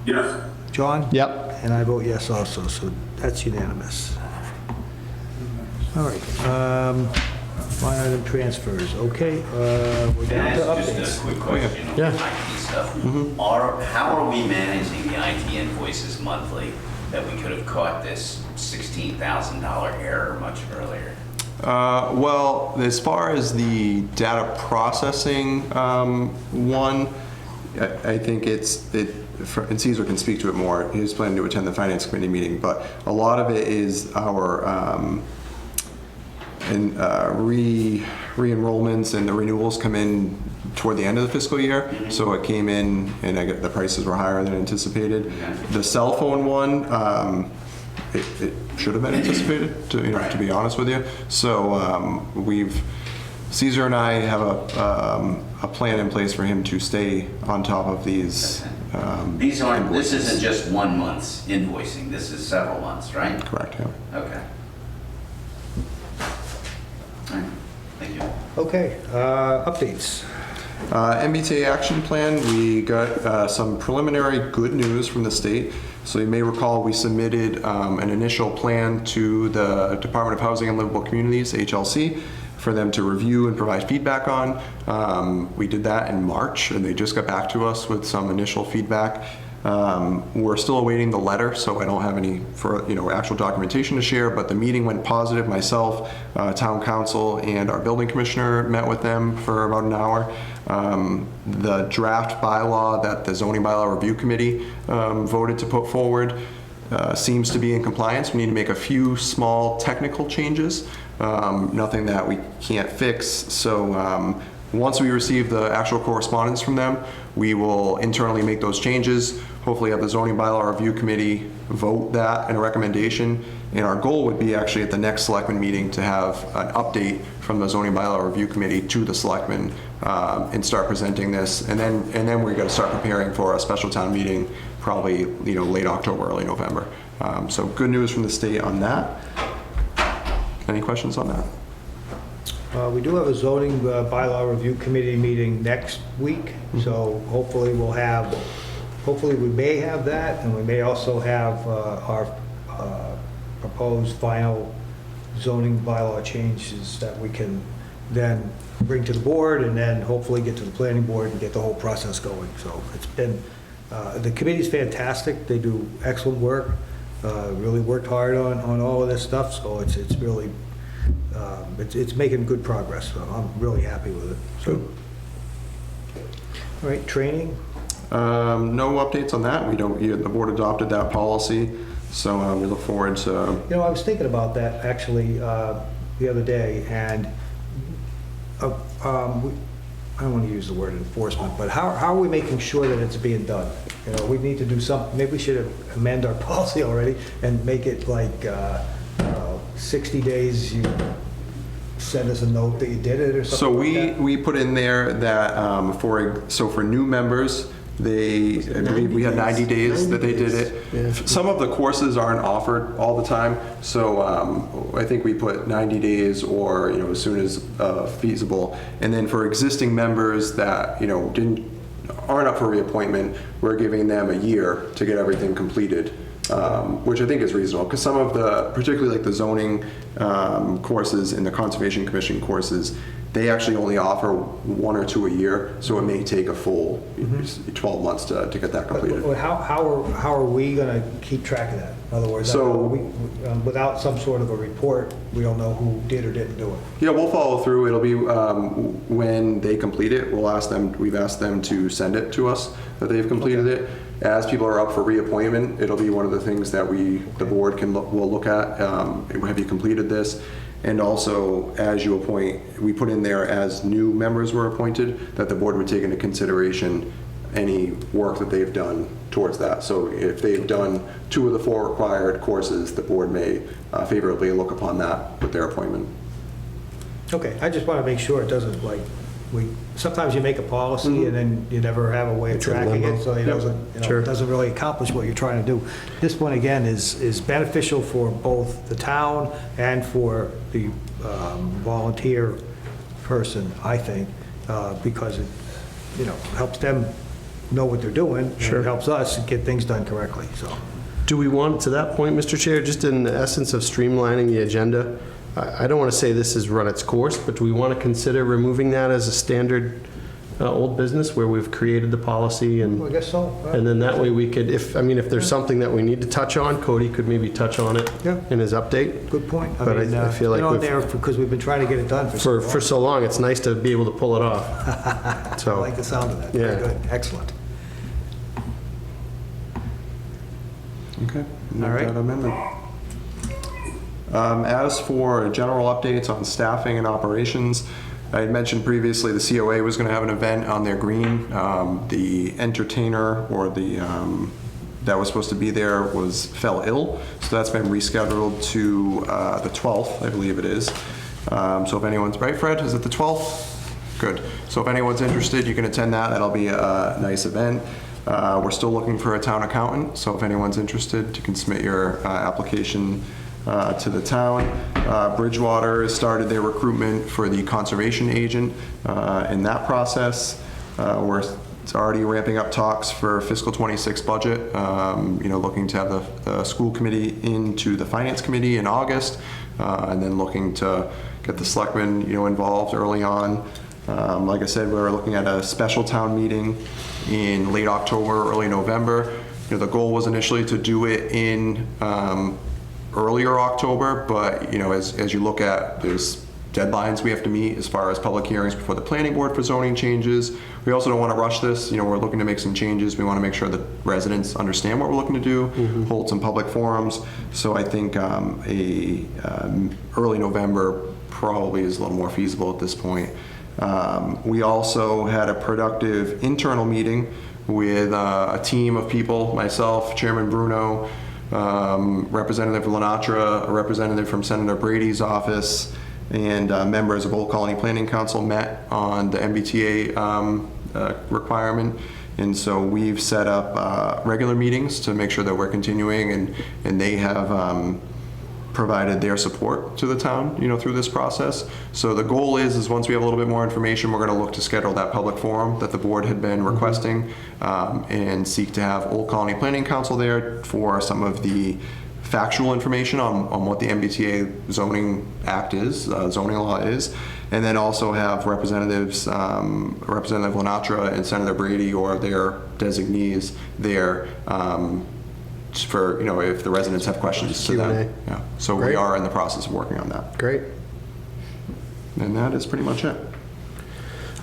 Yes. John? Yep. And I vote yes also, so that's unanimous. All right, line item transfers, okay, we're Can I down to ask just updates. a quick question on Yeah. the IT stuff? How are we managing the IT invoices monthly that we could have caught this $16,000 error much earlier? Well, as far as the data processing one, I think and Caesar can speak to it more. He's planning to attend the Finance Committee meeting, but a lot of it is our re-enrollments and the renewals come in toward the end of the fiscal year. So it came in and the prices were higher than anticipated. The cell phone one, it should have been anticipated, to be honest with you. So Caesar and I have a plan in place for him to stay on top of these. This isn't just 1 month's invoicing, this is several months, right? Correct, yeah. Okay. All right, thank you. Okay, updates. MBTA action plan, we got some preliminary good news from the state. So you may recall we submitted an initial plan to the Department of Housing and Livable Communities, HLC, for them to review and provide feedback on. We did that in March, and they just got back to us with some initial feedback. We're still awaiting the letter, so I don't have any actual documentation to share, but the meeting went positive. Myself, town council, and our building commissioner met with them for about an hour. The draft bylaw that the zoning bylaw review committee voted to put forward seems to be in compliance. We need to make a few small technical changes, nothing that we can't fix. So once we receive the actual correspondence from them, we will internally make those changes, hopefully have the zoning bylaw review committee vote that in a recommendation. And our goal would be actually at the next selectmen meeting to have an update from the zoning bylaw review committee to the selectmen and start presenting this. And then we're going to start preparing for a special town meeting, probably late October, early November. So good news from the state on that. Any questions on that? We do have a zoning bylaw review committee meeting next week, so hopefully we may have that, and we may also have our proposed final zoning bylaw changes that we can then bring to the board and then hopefully get to the planning board and get the whole process going. So it's been, the committee's fantastic. They do excellent work, really worked hard on all of this stuff, so it's really, it's making good progress, so I'm really happy with it. So, all right, training? No updates on that. The board adopted that policy, so we look forward to. I was thinking about that actually the other day, and I don't want to use the word enforcement, but how are we making sure that it's being done? We need to do something. Maybe we should amend our policy already and make it like 60 days. You send us a note that you did it or something. So like that? we put in there that for new members, I believe we had 90 days that they did it. Yeah. Some of the courses aren't offered all the time, so I think we put 90 days or as soon as feasible. And then for existing members that aren't up for reappointment, we're giving them a year to get everything completed. Which I think is reasonable, because some of particularly like the zoning courses and the Conservation Commission courses, they actually only offer 1 or 2 a year, so it may take a full 12 months to get that completed. But how are we going to keep track of that? In other words, without some sort of a report, we don't know who did or didn't do it. Yeah, we'll follow through. It'll be when they complete it, we've asked them to send it to us that they've completed it. As people are up for reappointment, it'll be one of the things that the board will look at. Have you completed this? And also, as you appoint, we put in there as new members were appointed, that the board would take into consideration any work that they've done towards that. So if they've done 2 of the 4 required courses, the board may favorably look upon that with their appointment. Okay, I just want to make sure it doesn't sometimes you make a policy and then you never have a way of tracking it, so it doesn't really accomplish what you're trying to do. This one, again, is beneficial for both the town and for the volunteer person, I think, because it helps them know what they're doing, and it helps us get things done correctly. So, do we want, to that point, Mr. Chair, just in the essence of streamlining the agenda, I don't want to say this has run its course, but do we want to consider removing that as a standard old business where we've created the policy I and guess so. and then that way we could, if there's something that we need to touch on, Cody could maybe touch on it Yeah. in his update. Good point. But I feel like it's been on we've- there because we've been trying to get it done For so long, it's nice to be able to pull it off. I So, like the sound of that. Yeah. Very good. Excellent. Okay. All right. Note that amendment. As for general updates on staffing and operations, I had mentioned previously the COA was going to have an event on their green. The entertainer or the that was supposed to be there fell ill, so that's been rescheduled to the 12th, I believe it is. So if anyone's right, Fred, is it the 12th? Good. So if anyone's interested, you can attend that. That'll be a nice event. We're still looking for a town accountant, so if anyone's interested, you can submit your application to the town. Bridgewater has started their recruitment for the conservation agent in that process. We're already ramping up talks for fiscal 26 budget, looking to have the school committee into the finance committee in August, and then looking to get the selectmen, involved early on. Like I said, we're looking at a special town meeting in late October, early November. The goal was initially to do it in earlier October, but as you look at, there's deadlines we have to meet as far as public hearings before the planning board for zoning changes. We also don't want to rush this. We're looking to make some changes. We want to make sure that residents understand what we're looking to do, hold some public forums. So I think early November probably is a little more feasible at this point. We also had a productive internal meeting with a team of people, myself, Chairman Bruno, Representative Lenatra, a representative from Senator Brady's office, and members of Old Colony Planning Council met on the MBTA requirement. And so we've set up regular meetings to make sure that we're continuing, and they have provided their support to the town, through this process. So the goal is once we have a little bit more information, we're going to look to schedule that public forum that the board had been requesting, and seek to have Old Colony Planning Council there for some of the factual information on what the MBTA zoning act is, zoning law is, and then also have representatives, Representative Lenatra and Senator Brady or their designees there, for, if the residents have questions to them. Q&A. Yeah. So Great. we are in the process of working on that. great. And that is pretty much it.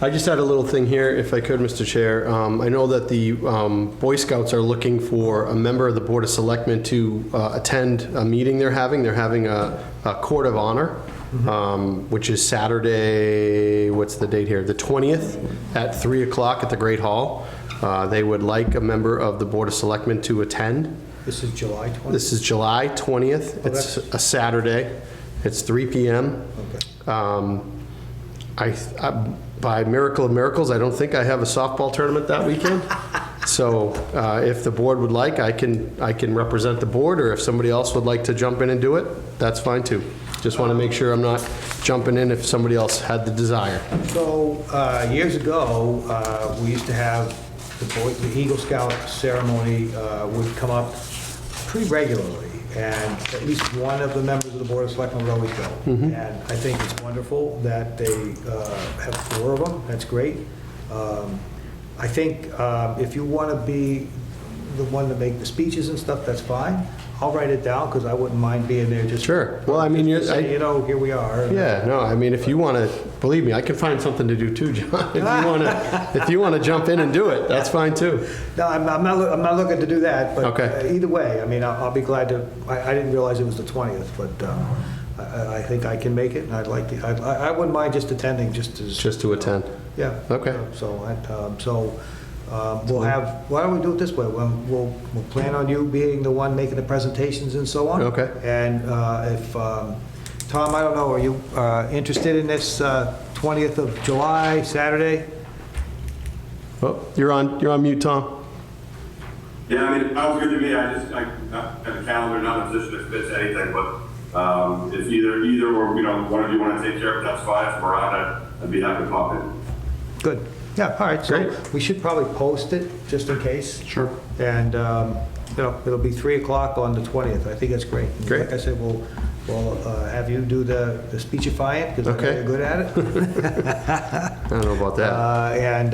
I just had a little thing here, if I could, Mr. Chair. I know that the Boy Scouts are looking for a member of the Board of Selectmen to attend a meeting they're having. They're having a Court of Honor, which is Saturday, what's the date here? The 20th at 3 o'clock at the Great Hall. They would like a member of the Board of Selectmen to attend. This is July 20th? This is July 20th. It's a Saturday. It's 3 p.m. Okay. By miracle of miracles, I don't think I have a softball tournament that weekend. So if the board would like, I can represent the board, or if somebody else would like to jump in and do it, that's fine too. Just want to make sure I'm not jumping in if somebody else had the desire. So, years ago, we used to have the Eagle Scout ceremony would come up pretty regularly, and at least one of the members of the Board of Selectmen would always go. And I think it's wonderful that they have 4 of them. That's great. I think if you want to be the one to make the speeches and stuff, that's fine. I'll write it down, because I wouldn't mind being there just. Sure. Well, I mean, just to say, here we are. Yeah, no, I mean, if you want to, believe me, I can find something to do too, John. If you want to jump in and do it, that's fine too. No, I'm not looking to do that, but Okay. Either way, I mean, I'll be glad to. I didn't realize it was the 20th, but I think I can make it, and I'd like to. I wouldn't mind just attending, just to attend. Yeah. Okay. We'll have. Why don't we do it this way? We'll plan on you being the one making the presentations and so on. Okay. And if Tom, I don't know, are you interested in this 20th of July, Saturday? Oh, you're on mute, Tom. Yeah, I mean, sounds good to me. I not have a calendar, not in a position to fit anything, but if either or, one of you want to take care of it, that's fine. If I'm around, I'd be happy to pop in. Good. Yeah, all right. So Great. we should probably post it just in case. Sure. And, it'll be 3 o'clock on the 20th. I think that's great. And Great. Like I said, we'll we'll have you do the speechifying, because I know Okay. you're good at it. I don't know about that. And,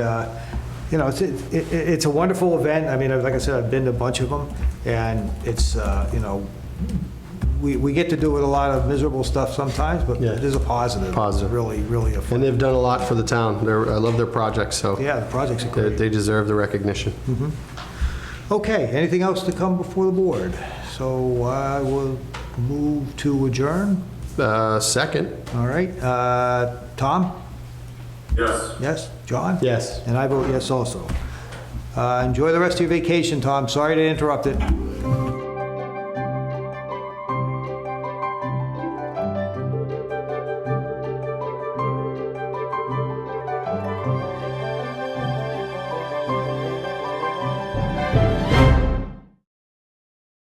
you know, it's a wonderful event. I mean, like I said, I've been to a bunch of them, and it's, you know, we get to do with a lot of miserable stuff sometimes, but Yeah. it is a positive. Positive. It's really, really a And fun. they've done a lot for the town. I love their projects, so Yeah, the projects are they great. they deserve the recognition. Okay, anything else to come before the board? So I will move to adjourn. Second? All right, Tom? Yes. Yes? John? Yes. And I vote yes also. Enjoy the rest of your vacation, Tom. Sorry to interrupt it.